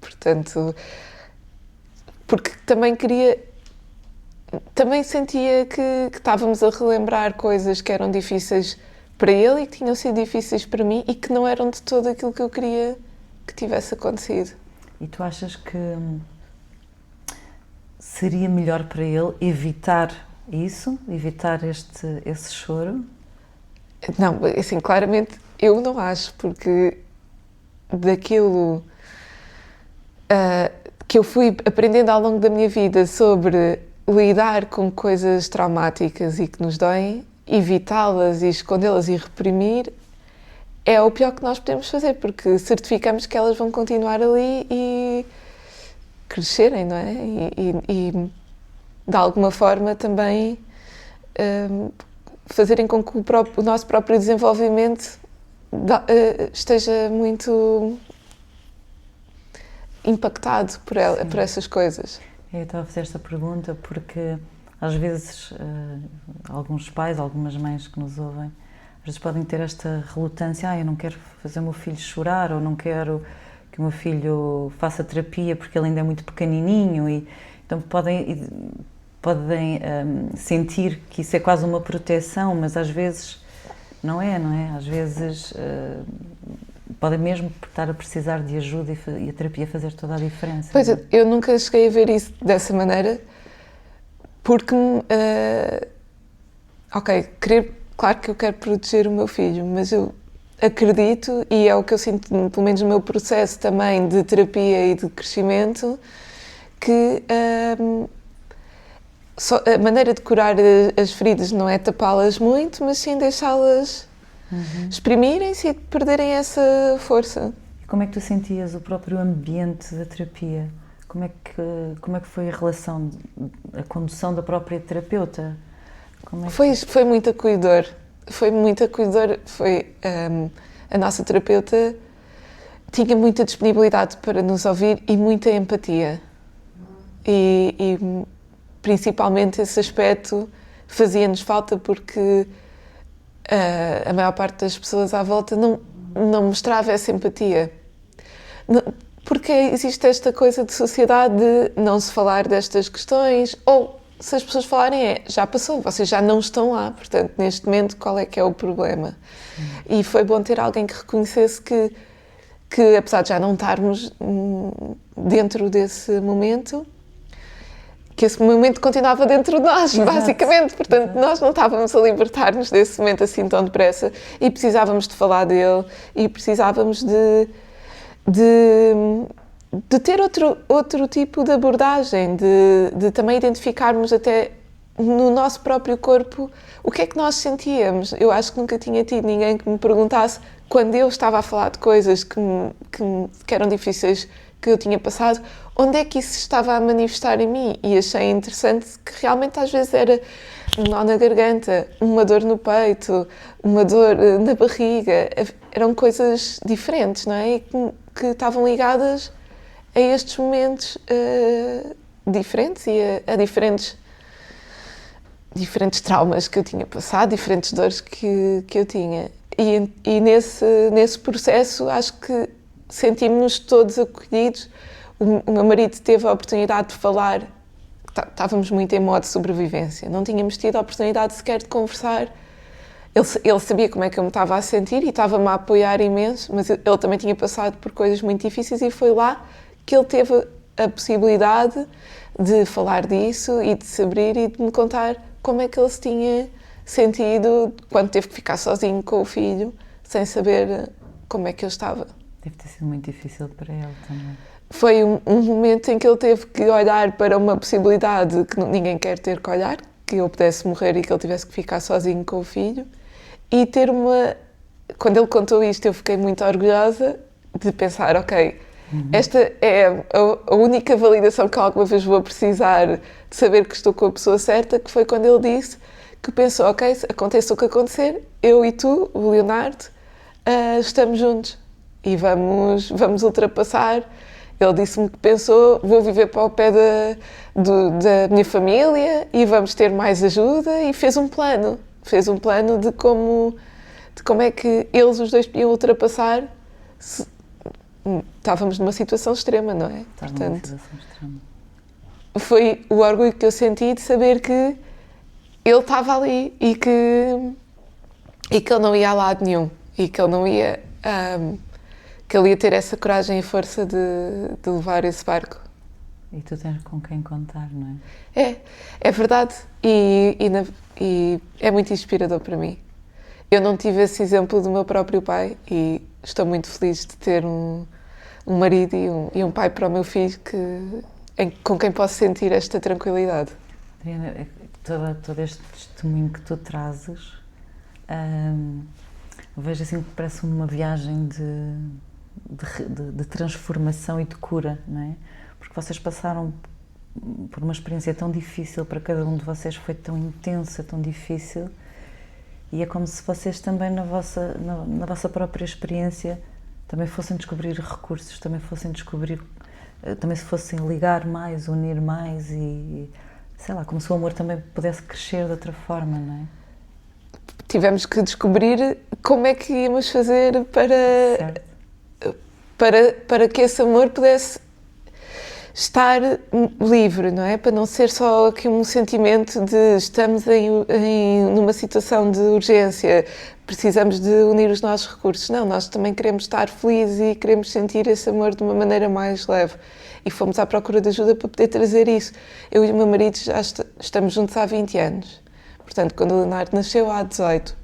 Portanto, porque também sentia que estávamos a relembrar coisas que eram difíceis para ele e que tinham sido difíceis para mim e que não eram de todo aquilo que eu queria que tivesse acontecido. E tu achas que seria melhor para ele evitar isso? Evitar esse choro? Não, assim, claramente eu não acho, porque daquilo que eu fui aprendendo ao longo da minha vida sobre lidar com coisas traumáticas e que nos doem, evitá-las e escondê-las e reprimir, é o pior que nós podemos fazer, porque certificamos que elas vão continuar ali e crescerem, não é? E de alguma forma também fazerem com que o nosso próprio desenvolvimento esteja muito impactado por essas coisas. Eu estava a fazer esta pergunta porque às vezes alguns pais, algumas mães que nos ouvem, às vezes podem ter esta relutância: eu não quero fazer o meu filho chorar, ou não quero que o meu filho faça terapia porque ele ainda é muito pequenininho, e então podem sentir que isso é quase uma proteção, mas às vezes não é? Às vezes podem mesmo estar a precisar de ajuda e a terapia fazer toda a diferença. Pois é, eu nunca cheguei a ver isso dessa maneira, porque, claro que eu quero proteger o meu filho, mas eu acredito, e é o que eu sinto, pelo menos no meu processo também de terapia e de crescimento, que a maneira de curar as feridas não é tapá-las muito, mas sim deixá-las exprimirem-se e perderem essa força. E como é que tu sentias o próprio ambiente da terapia? Como é que foi a relação, a condução da própria terapeuta? Foi muito acolhedor. A nossa terapeuta tinha muita disponibilidade para nos ouvir e muita empatia. E principalmente esse aspecto fazia-nos falta, porque a maior parte das pessoas à volta não mostrava essa empatia. Porque existe esta coisa de sociedade de não se falar destas questões, ou se as pessoas falarem já passou, vocês já não estão lá, portanto, neste momento, qual é que é o problema? E foi bom ter alguém que reconhecesse que apesar de já não estarmos dentro desse momento, que esse momento continuava dentro de nós, Exato. basicamente. Portanto, nós não estávamos a libertar-nos desse momento assim tão depressa e precisávamos de falar dele e precisávamos de ter outro tipo de abordagem, de também identificarmos até no nosso próprio corpo o que é que nós sentíamos. Eu acho que nunca tinha tido ninguém que me perguntasse, quando eu estava a falar de coisas que eram difíceis, que eu tinha passado, onde é que isso estava a manifestar em mim? E achei interessante que realmente às vezes era um nó na garganta, uma dor no peito, uma dor na barriga. Eram coisas diferentes, não é? E que estavam ligadas a estes momentos diferentes e a diferentes traumas que eu tinha passado, diferentes dores que eu tinha. E nesse processo acho que sentimos-nos todos acolhidos. O meu marido teve a oportunidade de falar, estávamos muito em modo de sobrevivência, não tínhamos tido a oportunidade sequer de conversar. Ele sabia como é que eu me estava a sentir e estava-me a apoiar imenso, mas ele também tinha passado por coisas muito difíceis e foi lá que ele teve a possibilidade de falar disso e de se abrir e de me contar como é que ele se tinha sentido quando teve que ficar sozinho com o filho, sem saber como é que eu estava. Deve ter sido muito difícil para ele também. Foi um momento em que ele teve que olhar para uma possibilidade que ninguém quer ter que olhar, que eu pudesse morrer e que ele tivesse que ficar sozinho com o filho, e ter uma... Quando ele contou isto, eu fiquei muito orgulhosa de pensar, ok, esta é a única validação que alguma vez vou precisar de saber que estou com a pessoa certa, que foi quando ele disse que pensou, ok, aconteça o que acontecer, eu e tu, o Leonardo, estamos juntos e vamos ultrapassar. Ele disse-me que pensou, vou viver para o pé da minha família e vamos ter mais ajuda, e fez um plano de como é que eles os dois podiam ultrapassar se estávamos numa situação extrema, não é? Portanto, situação extrema. Foi o orgulho que eu senti de saber que ele estava ali e que ele não ia a lado nenhum e que ele não ia... que ele ia ter essa coragem e força de levar esse barco. E tu tens com quem contar, não é? É verdade. E é muito inspirador para mim. Eu não tive esse exemplo do meu próprio pai e estou muito feliz de ter um marido e um pai para o meu filho com quem posso sentir esta tranquilidade. Adriana, todo este testemunho que tu trazes, vejo assim que parece uma viagem de transformação e de cura, não é? Porque vocês passaram por uma experiência tão difícil, para cada um de vocês foi tão intensa, tão difícil, e é como se vocês também na vossa própria experiência também fossem descobrir recursos, também se fossem ligar mais, unir mais e, sei lá, como se o amor também pudesse crescer de outra forma, não é? Tivemos que descobrir como é que íamos fazer para que esse amor pudesse estar livre, não é? Para não ser só aqui um sentimento de estamos numa situação de urgência, precisamos de unir os nossos recursos. Não, nós também queremos estar felizes e queremos sentir esse amor de uma maneira mais leve. E fomos à procura de ajuda para poder trazer isso. Eu e o meu marido já estamos juntos há 20 anos. Portanto, quando o Leonardo nasceu, há 18.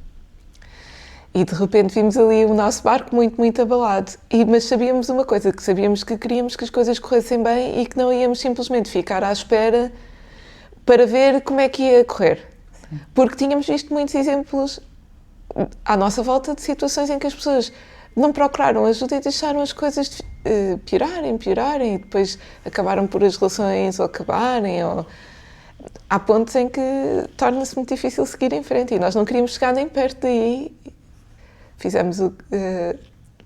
E de repente vimos ali o nosso barco muito, muito abalado. Mas sabíamos uma coisa, que sabíamos que queríamos que as coisas corressem bem e que não íamos simplesmente ficar à espera para ver como é que ia correr. Sim. Porque tínhamos visto muitos exemplos à nossa volta de situações em que as pessoas não procuraram ajuda e deixaram as coisas piorarem e depois acabaram por as relações ou acabarem. Há pontos em que torna-se muito difícil seguir em frente e nós não queríamos chegar nem perto daí.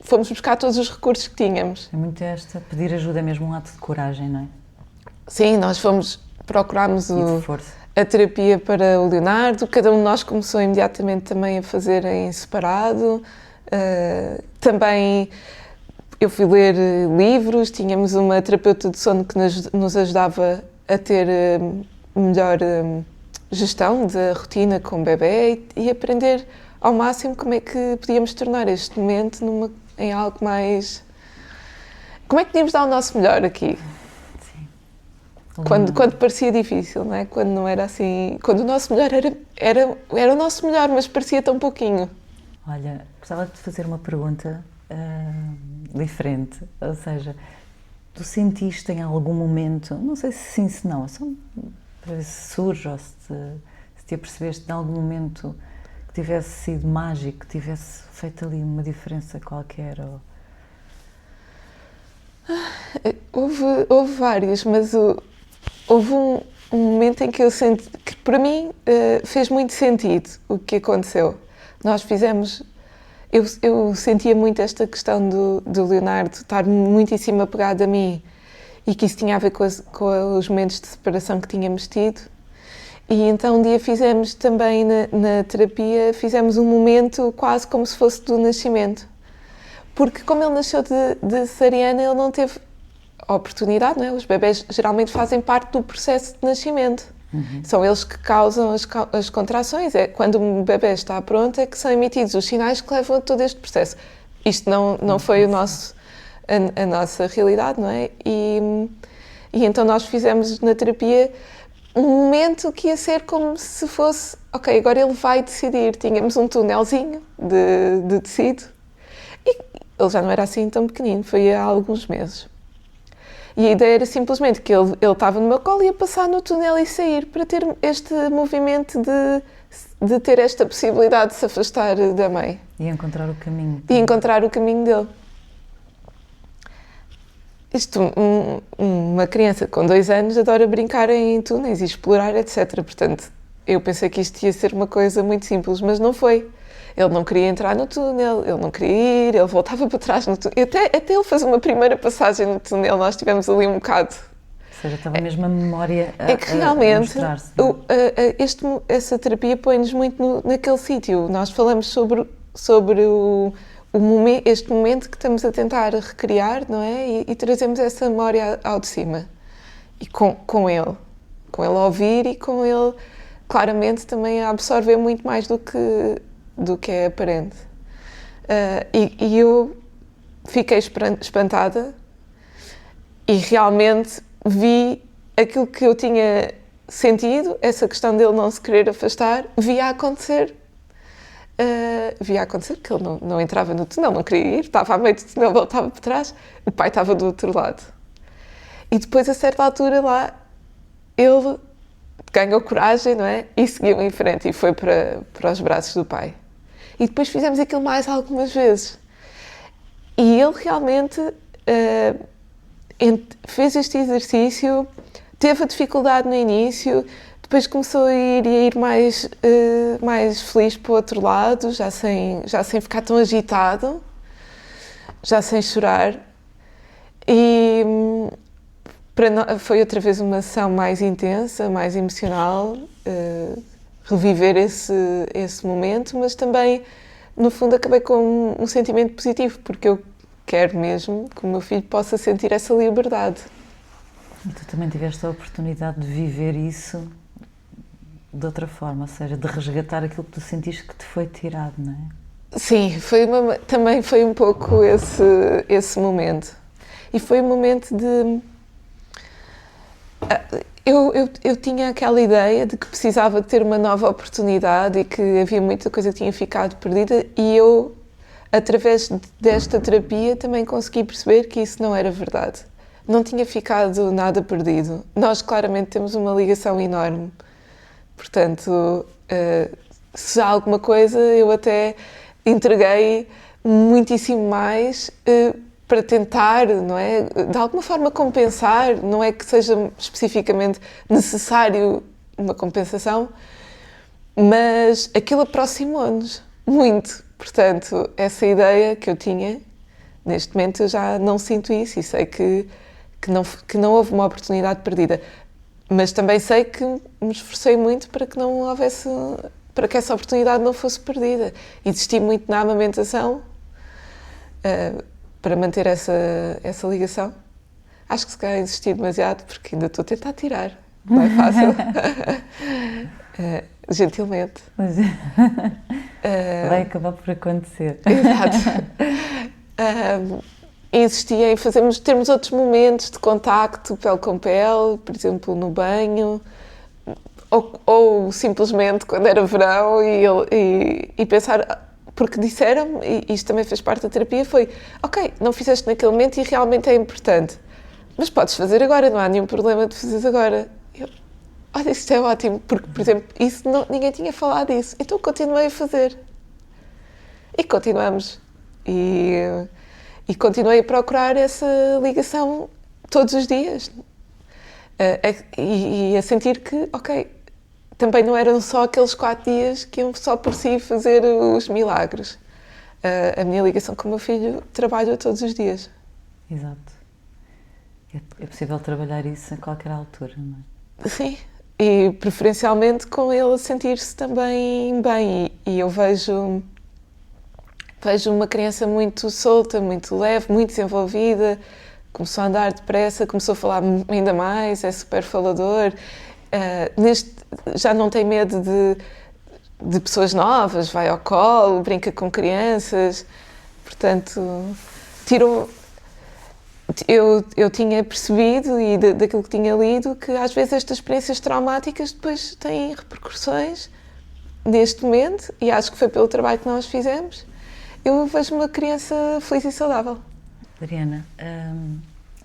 Fomos buscar todos os recursos que tínhamos. É muito pedir ajuda é mesmo um ato de coragem, não é? Sim, nós procurámos a terapia para o Leonardo, cada um de nós começou imediatamente também a fazer em separado. Também eu fui ler livros, tínhamos uma terapeuta de sono que nos ajudava a ter melhor gestão da rotina com o bebê e aprender ao máximo como é que podíamos tornar este momento em algo mais... Como é que podíamos dar o nosso melhor aqui? Sim. Quando parecia difícil, não é? Quando não era assim... Quando o nosso melhor era o nosso melhor, mas parecia tão pouquinho. Olha, gostava de te fazer uma pergunta diferente, ou seja, tu sentiste em algum momento, não sei se sim, se não, só para ver se surge ou se te apercebeste de algum momento que tivesse sido mágico, que tivesse feito ali uma diferença qualquer? Ou... Houve vários, mas houve um momento em que eu senti que para mim fez muito sentido o que aconteceu. Nós fizemos... Eu sentia muito esta questão do Leonardo estar muitíssimo apegado a mim e que isso tinha a ver com os momentos de separação que tínhamos tido. E então um dia fizemos também na terapia, fizemos um momento quase como se fosse do nascimento. Porque como ele nasceu de cesariana, ele não teve a oportunidade, não é? Os bebés geralmente fazem parte do processo de nascimento. Uhum. São eles que causam as contrações. É quando o bebê está pronto é que são emitidos os sinais que levam a todo este processo. Isto não foi a nossa realidade, não é? E então nós fizemos na terapia um momento que ia ser como se fosse, ok, agora ele vai decidir. Tínhamos um tunelzinho de tecido e ele já não era assim tão pequenino, foi há alguns meses. E a ideia era simplesmente que ele estava no meu colo e ia passar no túnel e sair, para ter este movimento de ter esta possibilidade de se afastar da mãe. E encontrar o caminho. E encontrar o caminho dele. Uma criança com 2 anos adora brincar em túneis e explorar, etc. Portanto, eu pensei que isto ia ser uma coisa muito simples, mas não foi. Ele não queria entrar no túnel, ele não queria ir, ele voltava para trás no túnel. Até ele fazer uma primeira passagem no túnel, nós estivemos ali um bocado. Ou seja, estava mesmo a memória É que realmente mostrar-se. Essa terapia põe-nos muito naquele sítio. Nós falamos sobre este momento que estamos a tentar recriar, não é? E trazemos essa memória ao de cima. E com ele a ouvir e com ele claramente também a absorver muito mais do que é aparente. E eu fiquei espantada e realmente vi aquilo que eu tinha sentido, essa questão dele não se querer afastar, via acontecer que ele não entrava no túnel, não queria ir, estava a meio do túnel, voltava para trás, o pai estava do outro lado. E depois, a certa altura lá, ele ganhou coragem, não é? E seguiu em frente e foi para os braços do pai. E depois fizemos aquilo mais algumas vezes. E ele realmente fez este exercício, teve a dificuldade no início, depois começou a ir mais feliz para o outro lado, já sem ficar tão agitado, já sem chorar. E foi outra vez uma sessão mais intensa, mais emocional, reviver esse momento, mas também, no fundo, acabei com um sentimento positivo, porque eu quero mesmo que o meu filho possa sentir essa liberdade. E tu também tiveste a oportunidade de viver isso de outra forma, ou seja, de resgatar aquilo que tu sentiste que te foi tirado, não é? Sim, também foi um pouco esse momento. E foi um momento de... Eu tinha aquela ideia de que precisava de ter uma nova oportunidade e que havia muita coisa que tinha ficado perdida, e eu, através desta terapia, também consegui perceber que isso não era verdade. Não tinha ficado nada perdido. Nós claramente temos uma ligação enorme. Portanto, se há alguma coisa, eu até entreguei muitíssimo mais para tentar, não é? De alguma forma compensar, não é que seja especificamente necessário uma compensação, mas aquilo aproximou-nos muito. Portanto, essa ideia que eu tinha, neste momento eu já não sinto isso e sei que não houve uma oportunidade perdida. Mas também sei que me esforcei muito para que não houvesse, para que essa oportunidade não fosse perdida. Insisti muito na amamentação para manter essa ligação. Acho que se calhar insisti demasiado porque ainda estou a tentar tirar. Não é fácil. Gentilmente. Vai acabar por acontecer. Exato. insistia em termos outros momentos de contacto pele com pele, por exemplo, no banho, ou simplesmente quando era verão e pensar, porque disseram-me, e isto também fez parte da terapia, foi, ok, não fizeste naquele momento e realmente é importante, mas podes fazer agora, não há nenhum problema de fazeres agora. Olha, isto é ótimo, porque, por exemplo, ninguém tinha falado disso, então continuei a fazer. E continuamos. E continuei a procurar essa ligação todos os dias. E a sentir que, ok, também não eram só aqueles 4 dias que iam só por si fazer os milagres. A minha ligação com o meu filho trabalha todos os dias. Exato. É possível trabalhar isso a qualquer altura, não é? Sim, e preferencialmente com ele a sentir-se também bem. E eu vejo uma criança muito solta, muito leve, muito desenvolvida, começou a andar depressa, começou a falar ainda mais, é super falador. Já não tem medo de pessoas novas, vai ao colo, brinca com crianças. Portanto, eu tinha percebido, e daquilo que tinha lido, que às vezes estas experiências traumáticas depois têm repercussões neste momento, e acho que foi pelo trabalho que nós fizemos. Eu vejo uma criança feliz e saudável. Adriana,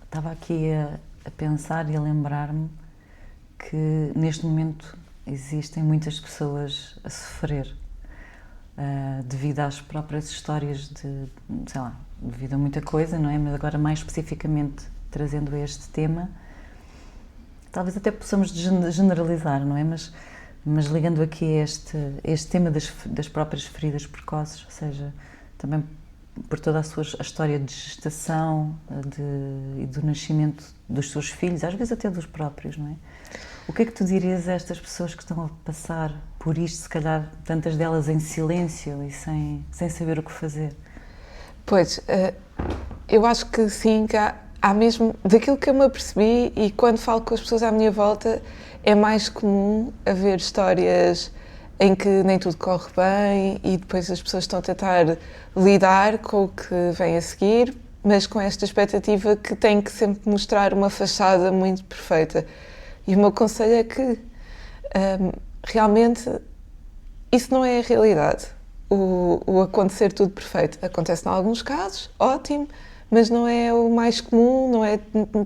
estava aqui a pensar e a lembrar-me que neste momento existem muitas pessoas a sofrer devido às próprias histórias sei lá, devido a muita coisa, não é? Mas agora mais especificamente trazendo este tema, talvez até possamos generalizar, não é? Mas ligando aqui este tema das próprias feridas precoces, ou seja, também por toda a história de gestação e do nascimento dos seus filhos, às vezes até dos próprios, não é? O que é que tu dirias a estas pessoas que estão a passar por isto, se calhar tantas delas em silêncio e sem saber o que fazer? Pois, eu acho que sim, que há mesmo, daquilo que eu me apercebi, e quando falo com as pessoas à minha volta, é mais comum haver histórias em que nem tudo corre bem e depois as pessoas estão a tentar lidar com o que vem a seguir, mas com esta expectativa que têm que sempre mostrar uma fachada muito perfeita. E o meu conselho é que realmente isso não é a realidade. O acontecer tudo perfeito. Acontece em alguns casos, ótimo, mas não é o mais comum, não é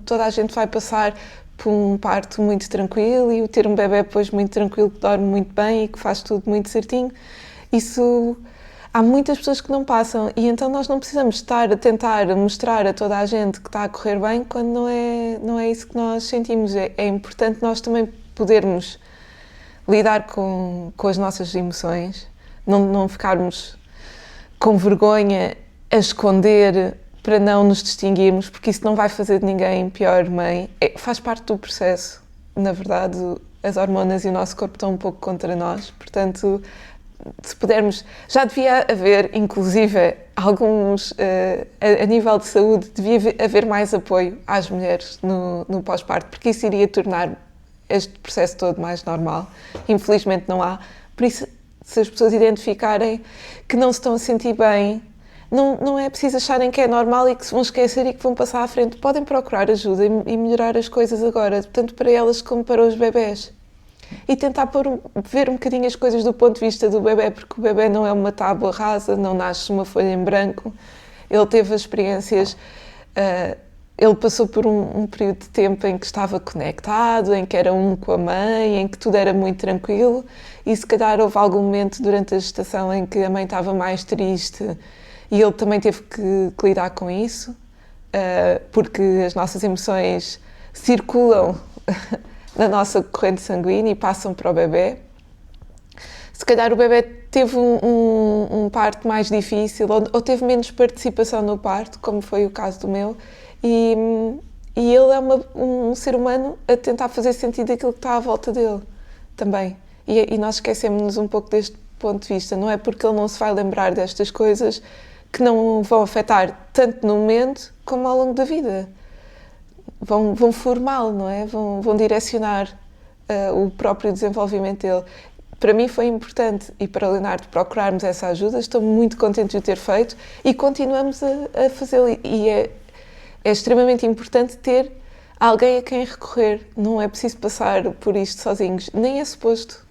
toda a gente vai passar por um parto muito tranquilo e ter um bebê depois muito tranquilo, que dorme muito bem e que faz tudo muito certinho. Isso, há muitas pessoas que não passam, e então nós não precisamos estar a tentar mostrar a toda a gente que está a correr bem quando não é isso que nós sentimos. É importante nós também podermos lidar com as nossas emoções, não ficarmos com vergonha a esconder para não nos distinguirmos, porque isso não vai fazer de ninguém pior mãe. Faz parte do processo. Na verdade, as hormonas e o nosso corpo estão um pouco contra nós, portanto, se pudermos, já devia haver, inclusive, alguns, a nível de saúde, devia haver mais apoio às mulheres no pós-parto, porque isso iria tornar este processo todo mais normal. Infelizmente não há. Por isso, se as pessoas identificarem que não se estão a sentir bem, não é preciso acharem que é normal e que se vão esquecer e que vão passar à frente. Podem procurar ajuda e melhorar as coisas agora, tanto para elas como para os bebés. E tentar ver um bocadinho as coisas do ponto de vista do bebé, porque o bebé não é uma tábua rasa, não nasce uma folha em branco. Ele teve as experiências, ele passou por um período de tempo em que estava conectado, em que era um com a mãe, em que tudo era muito tranquilo, e se calhar houve algum momento durante a gestação em que a mãe estava mais triste e ele também teve que lidar com isso, porque as nossas emoções circulam na nossa corrente sanguínea e passam para o bebé. Se calhar o bebé teve um parto mais difícil ou teve menos participação no parto, como foi o caso do meu, e ele é um ser humano a tentar fazer sentido daquilo que está à volta dele também. E nós esquecemos-nos um pouco deste ponto de vista. Não é porque ele não se vai lembrar destas coisas que não vão afetar tanto no momento como ao longo da vida. Vão formá-lo, não é? Vão direcionar o próprio desenvolvimento dele. Para mim foi importante, e para Leonardo, procurarmos essa ajuda. Estou muito contente de o ter feito e continuamos a fazê-lo. E é extremamente importante ter alguém a quem recorrer. Não é preciso passar por isto sozinhos, nem é suposto.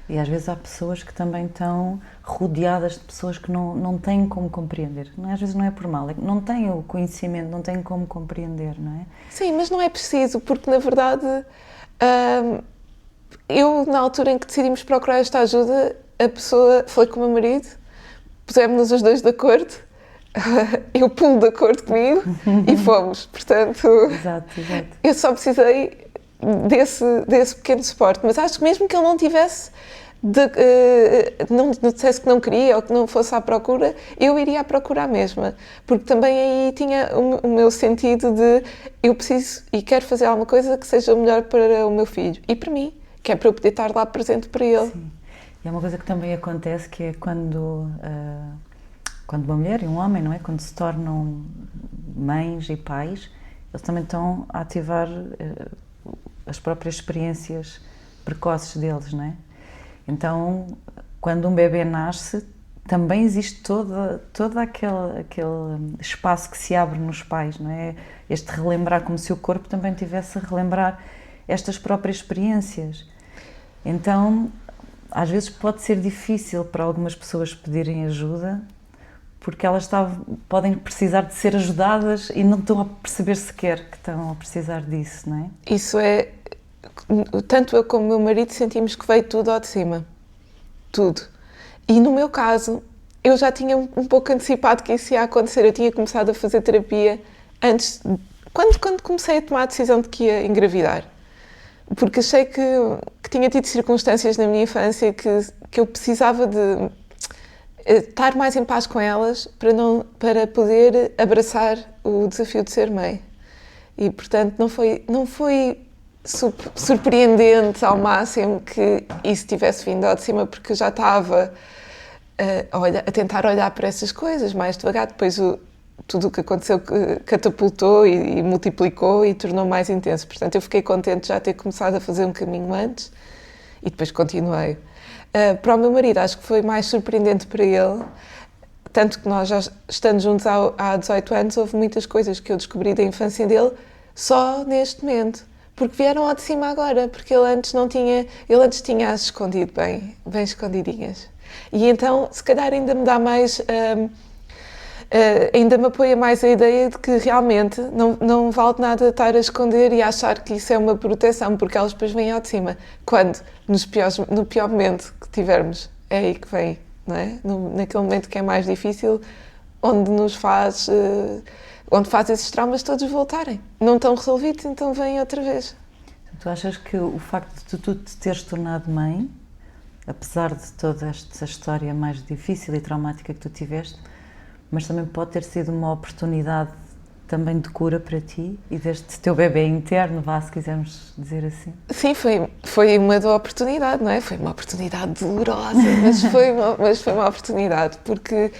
E às vezes há pessoas que também estão rodeadas de pessoas que não têm como compreender. Às vezes não é por mal, é que não têm o conhecimento, não têm como compreender, não é? Sim, mas não é preciso, porque na verdade eu, na altura em que decidimos procurar esta ajuda, a pessoa foi com o meu marido, pusemos-nos os dois de acordo, eu pulo de acordo comigo e fomos. Portanto, Exato. eu só precisei desse pequeno suporte, mas acho que mesmo que ele não tivesse, não dissesse que não queria ou que não fosse à procura, eu iria à procura à mesma, porque também aí tinha o meu sentido de eu preciso e quero fazer alguma coisa que seja melhor para o meu filho e para mim, que é para eu poder estar lá presente para ele. Sim. E há uma coisa que também acontece, que é quando uma mulher e um homem, não é? Quando se tornam mães e pais, eles também estão a ativar as próprias experiências precoces deles, não é? Então, quando um bebê nasce, também existe todo aquele espaço que se abre nos pais, não é? Este relembrar, como se o corpo também tivesse a relembrar estas próprias experiências. Então, às vezes pode ser difícil para algumas pessoas pedirem ajuda, porque elas podem precisar de ser ajudadas e não estão a perceber sequer que estão a precisar disso, não é? Isso é... Tanto eu como o meu marido sentimos que veio tudo ao de cima. Tudo. E no meu caso, eu já tinha um pouco antecipado que isso ia acontecer. Eu tinha começado a fazer terapia antes... Quando comecei a tomar a decisão de que ia engravidar. Porque achei que tinha tido circunstâncias na minha infância que eu precisava de estar mais em paz com elas para poder abraçar o desafio de ser mãe. E, portanto, não foi surpreendente ao máximo que isso tivesse vindo ao de cima, porque eu já estava a tentar olhar para essas coisas mais devagar. Depois tudo o que aconteceu catapultou e multiplicou e tornou mais intenso. Portanto, eu fiquei contente de já ter começado a fazer um caminho antes e depois continuei. Para o meu marido, acho que foi mais surpreendente para ele, tanto que nós já estando juntos há 18 anos, houve muitas coisas que eu descobri da infância dele só neste momento, porque vieram ao de cima agora, porque ele antes tinha-as escondido bem escondidinhas. E então, se calhar ainda me dá mais... ainda me apoia mais a ideia de que realmente não vale nada estar a esconder e achar que isso é uma proteção, porque elas depois vêm ao de cima. Quando, no pior momento que tivermos, é aí que vem, não é? Naquele momento que é mais difícil, onde faz esses traumas todos voltarem. Não estão resolvidos, então vêm outra vez. Tu achas que o facto de tu te teres tornado mãe, apesar de toda esta história mais difícil e traumática que tu tiveste, mas também pode ter sido uma oportunidade também de cura para ti e deste teu bebê interno, se quisermos dizer assim? Sim, foi uma oportunidade, não é? Foi uma oportunidade dolorosa, mas foi uma oportunidade, porque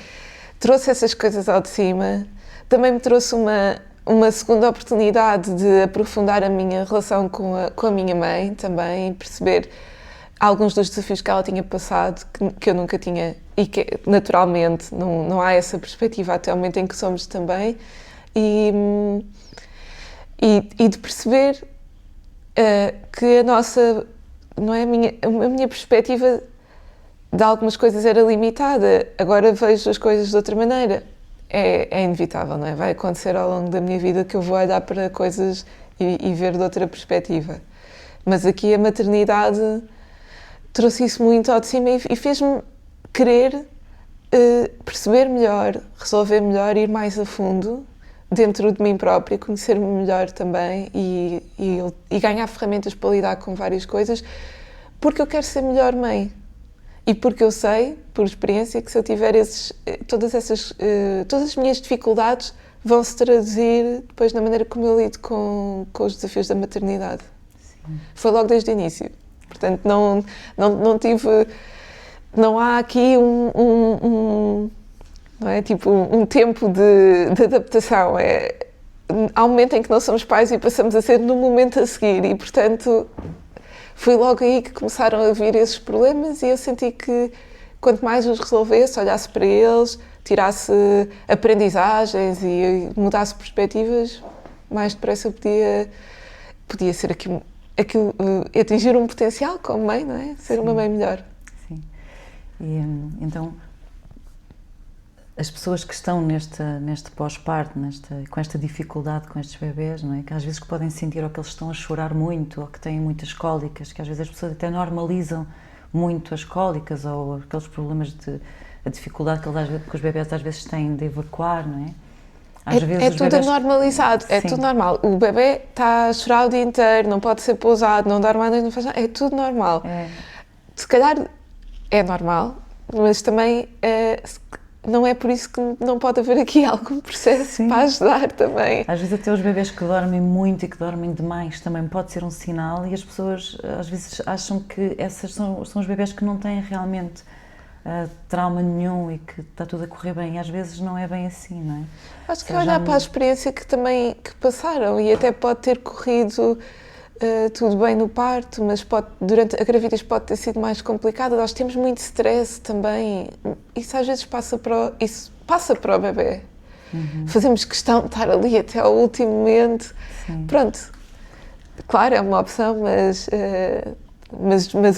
trouxe essas coisas ao de cima, também me trouxe uma segunda oportunidade de aprofundar a minha relação com a minha mãe também, perceber alguns dos desafios que ela tinha passado, que eu nunca tinha, e que naturalmente não há essa perspectiva até o momento em que somos também, e de perceber que a minha perspectiva de algumas coisas era limitada, agora vejo as coisas de outra maneira. É inevitável, não é? Vai acontecer ao longo da minha vida que eu vou olhar para coisas e ver de outra perspectiva. Mas aqui a maternidade trouxe isso muito ao de cima e fez-me querer perceber melhor, resolver melhor, ir mais a fundo dentro de mim própria, conhecer-me melhor também e ganhar ferramentas para lidar com várias coisas, porque eu quero ser melhor mãe. E porque eu sei, por experiência, que se eu tiver todas as minhas dificuldades vão se traduzir depois na maneira como eu lido com os desafios da maternidade. Sim. Foi logo desde o início. Portanto, não tive... Não há aqui não é, tipo, um tempo de adaptação. Há um momento em que nós somos pais e passamos a ser no momento a seguir e, portanto, foi logo aí que começaram a vir esses problemas e eu senti que quanto mais os resolvesse, olhasse para eles, tirasse aprendizagens e mudasse perspectivas, mais depressa podia ser aquilo, atingir um potencial como mãe, não é? Ser uma mãe melhor. Sim. E, então, as pessoas que estão neste pós-parto, com esta dificuldade com estes bebés, não é? Que às vezes que podem sentir ou que eles estão a chorar muito ou que têm muitas cólicas, que às vezes as pessoas até normalizam muito as cólicas ou aqueles problemas a dificuldade que os bebés às vezes têm de evacuar, não é? Às vezes é tudo bebés... normalizado, é tudo normal. O bebê está a chorar o dia inteiro, não pode ser pousado, não dorme à noite, não faz nada, é tudo normal. Se calhar é normal, mas também não é por isso que não pode haver aqui algum processo para ajudar também. Às vezes até os bebés que dormem muito e que dormem demais também pode ser um sinal, e as pessoas às vezes acham que esses são os bebés que não têm realmente trauma nenhum e que está tudo a correr bem, e às vezes não é bem assim, não é? Acho que olhar para a experiência que passaram, e até pode ter corrido tudo bem no parto, mas durante a gravidez pode ter sido mais complicada. Nós temos muito stress também, isso às vezes passa para o bebê. Fazemos questão de estar ali até ao último momento. Sim. Pronto, claro, é uma opção, mas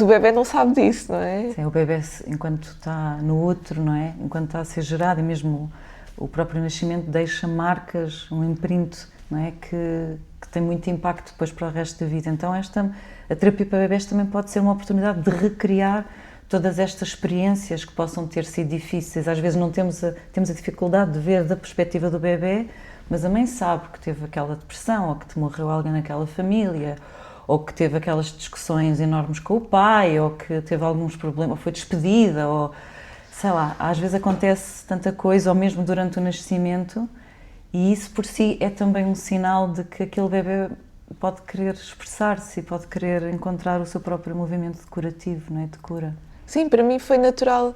o bebê não sabe disso, não é? Sim, o bebê, enquanto está no útero, não é? Enquanto está a ser gerado, e mesmo o próprio nascimento deixa marcas, um imprint, não é? Que tem muito impacto depois para o resto da vida. Então a terapia para bebés também pode ser uma oportunidade de recriar todas estas experiências que possam ter sido difíceis. Às vezes não temos a dificuldade de ver da perspectiva do bebê, mas a mãe sabe que teve aquela depressão, ou que te morreu alguém naquela família, ou que teve aquelas discussões enormes com o pai, ou que teve alguns problemas, ou foi despedida, ou sei lá, às vezes acontece tanta coisa, ou mesmo durante o nascimento, e isso por si é também um sinal de que aquele bebê pode querer expressar-se e pode querer encontrar o seu próprio movimento curativo, não é? De cura. Sim, para mim foi natural,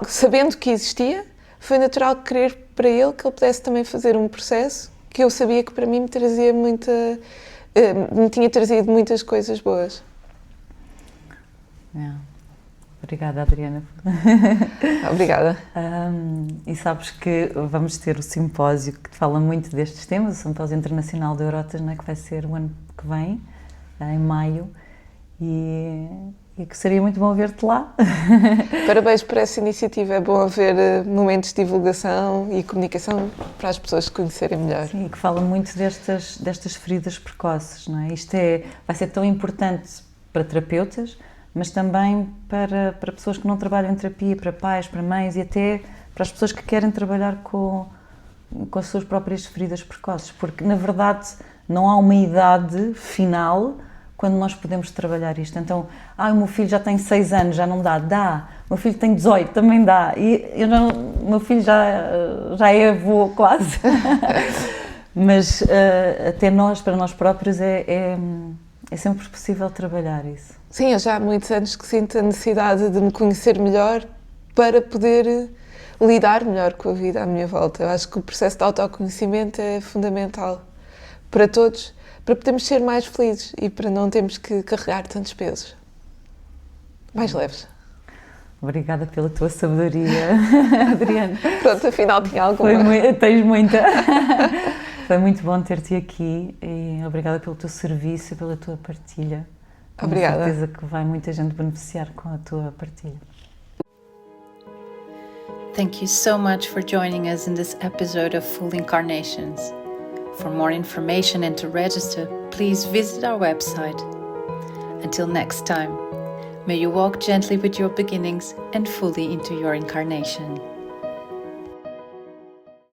sabendo que existia, foi natural querer para ele que ele pudesse também fazer um processo que eu sabia que para mim me trazia me tinha trazido muitas coisas boas. Obrigada, Adriana. Obrigada. E sabes que vamos ter o simpósio que fala muito destes temas, o Simpósio Internacional de Eurotas, não é? Que vai ser o ano que vem, em maio, e que seria muito bom ver-te lá. Parabéns por essa iniciativa, é bom haver momentos de divulgação e comunicação para as pessoas se conhecerem melhor. Sim, e que fala muito destas feridas precoces, não é? Isto vai ser tão importante para terapeutas, mas também para pessoas que não trabalham em terapia, para pais, para mães e até para as pessoas que querem trabalhar com as suas próprias feridas precoces, porque na verdade não há uma idade final quando nós podemos trabalhar isto. Então, o meu filho já tem 6 anos, já não dá. O meu filho tem 18, também dá. E o meu filho já é avô quase. Mas até para nós próprios é sempre possível trabalhar isso. Sim, eu já há muitos anos que sinto a necessidade de me conhecer melhor para poder lidar melhor com a vida à minha volta. Eu acho que o processo de autoconhecimento é fundamental para todos, para podermos ser mais felizes e para não termos que carregar tantos pesos. Mais leves. Obrigada pela tua sabedoria, Adriana. Pronto, afinal tinha alguma. Tens muita. Foi muito bom ter-te aqui e obrigada pelo teu serviço e pela tua partilha. Obrigada. Com certeza que vai muita gente beneficiar com a tua partilha. Thank you so much for joining us in this episode of Full Incarnations. For more information and to register, please visit our website. Until next time, may you walk gently with your beginnings and fully into your incarnation.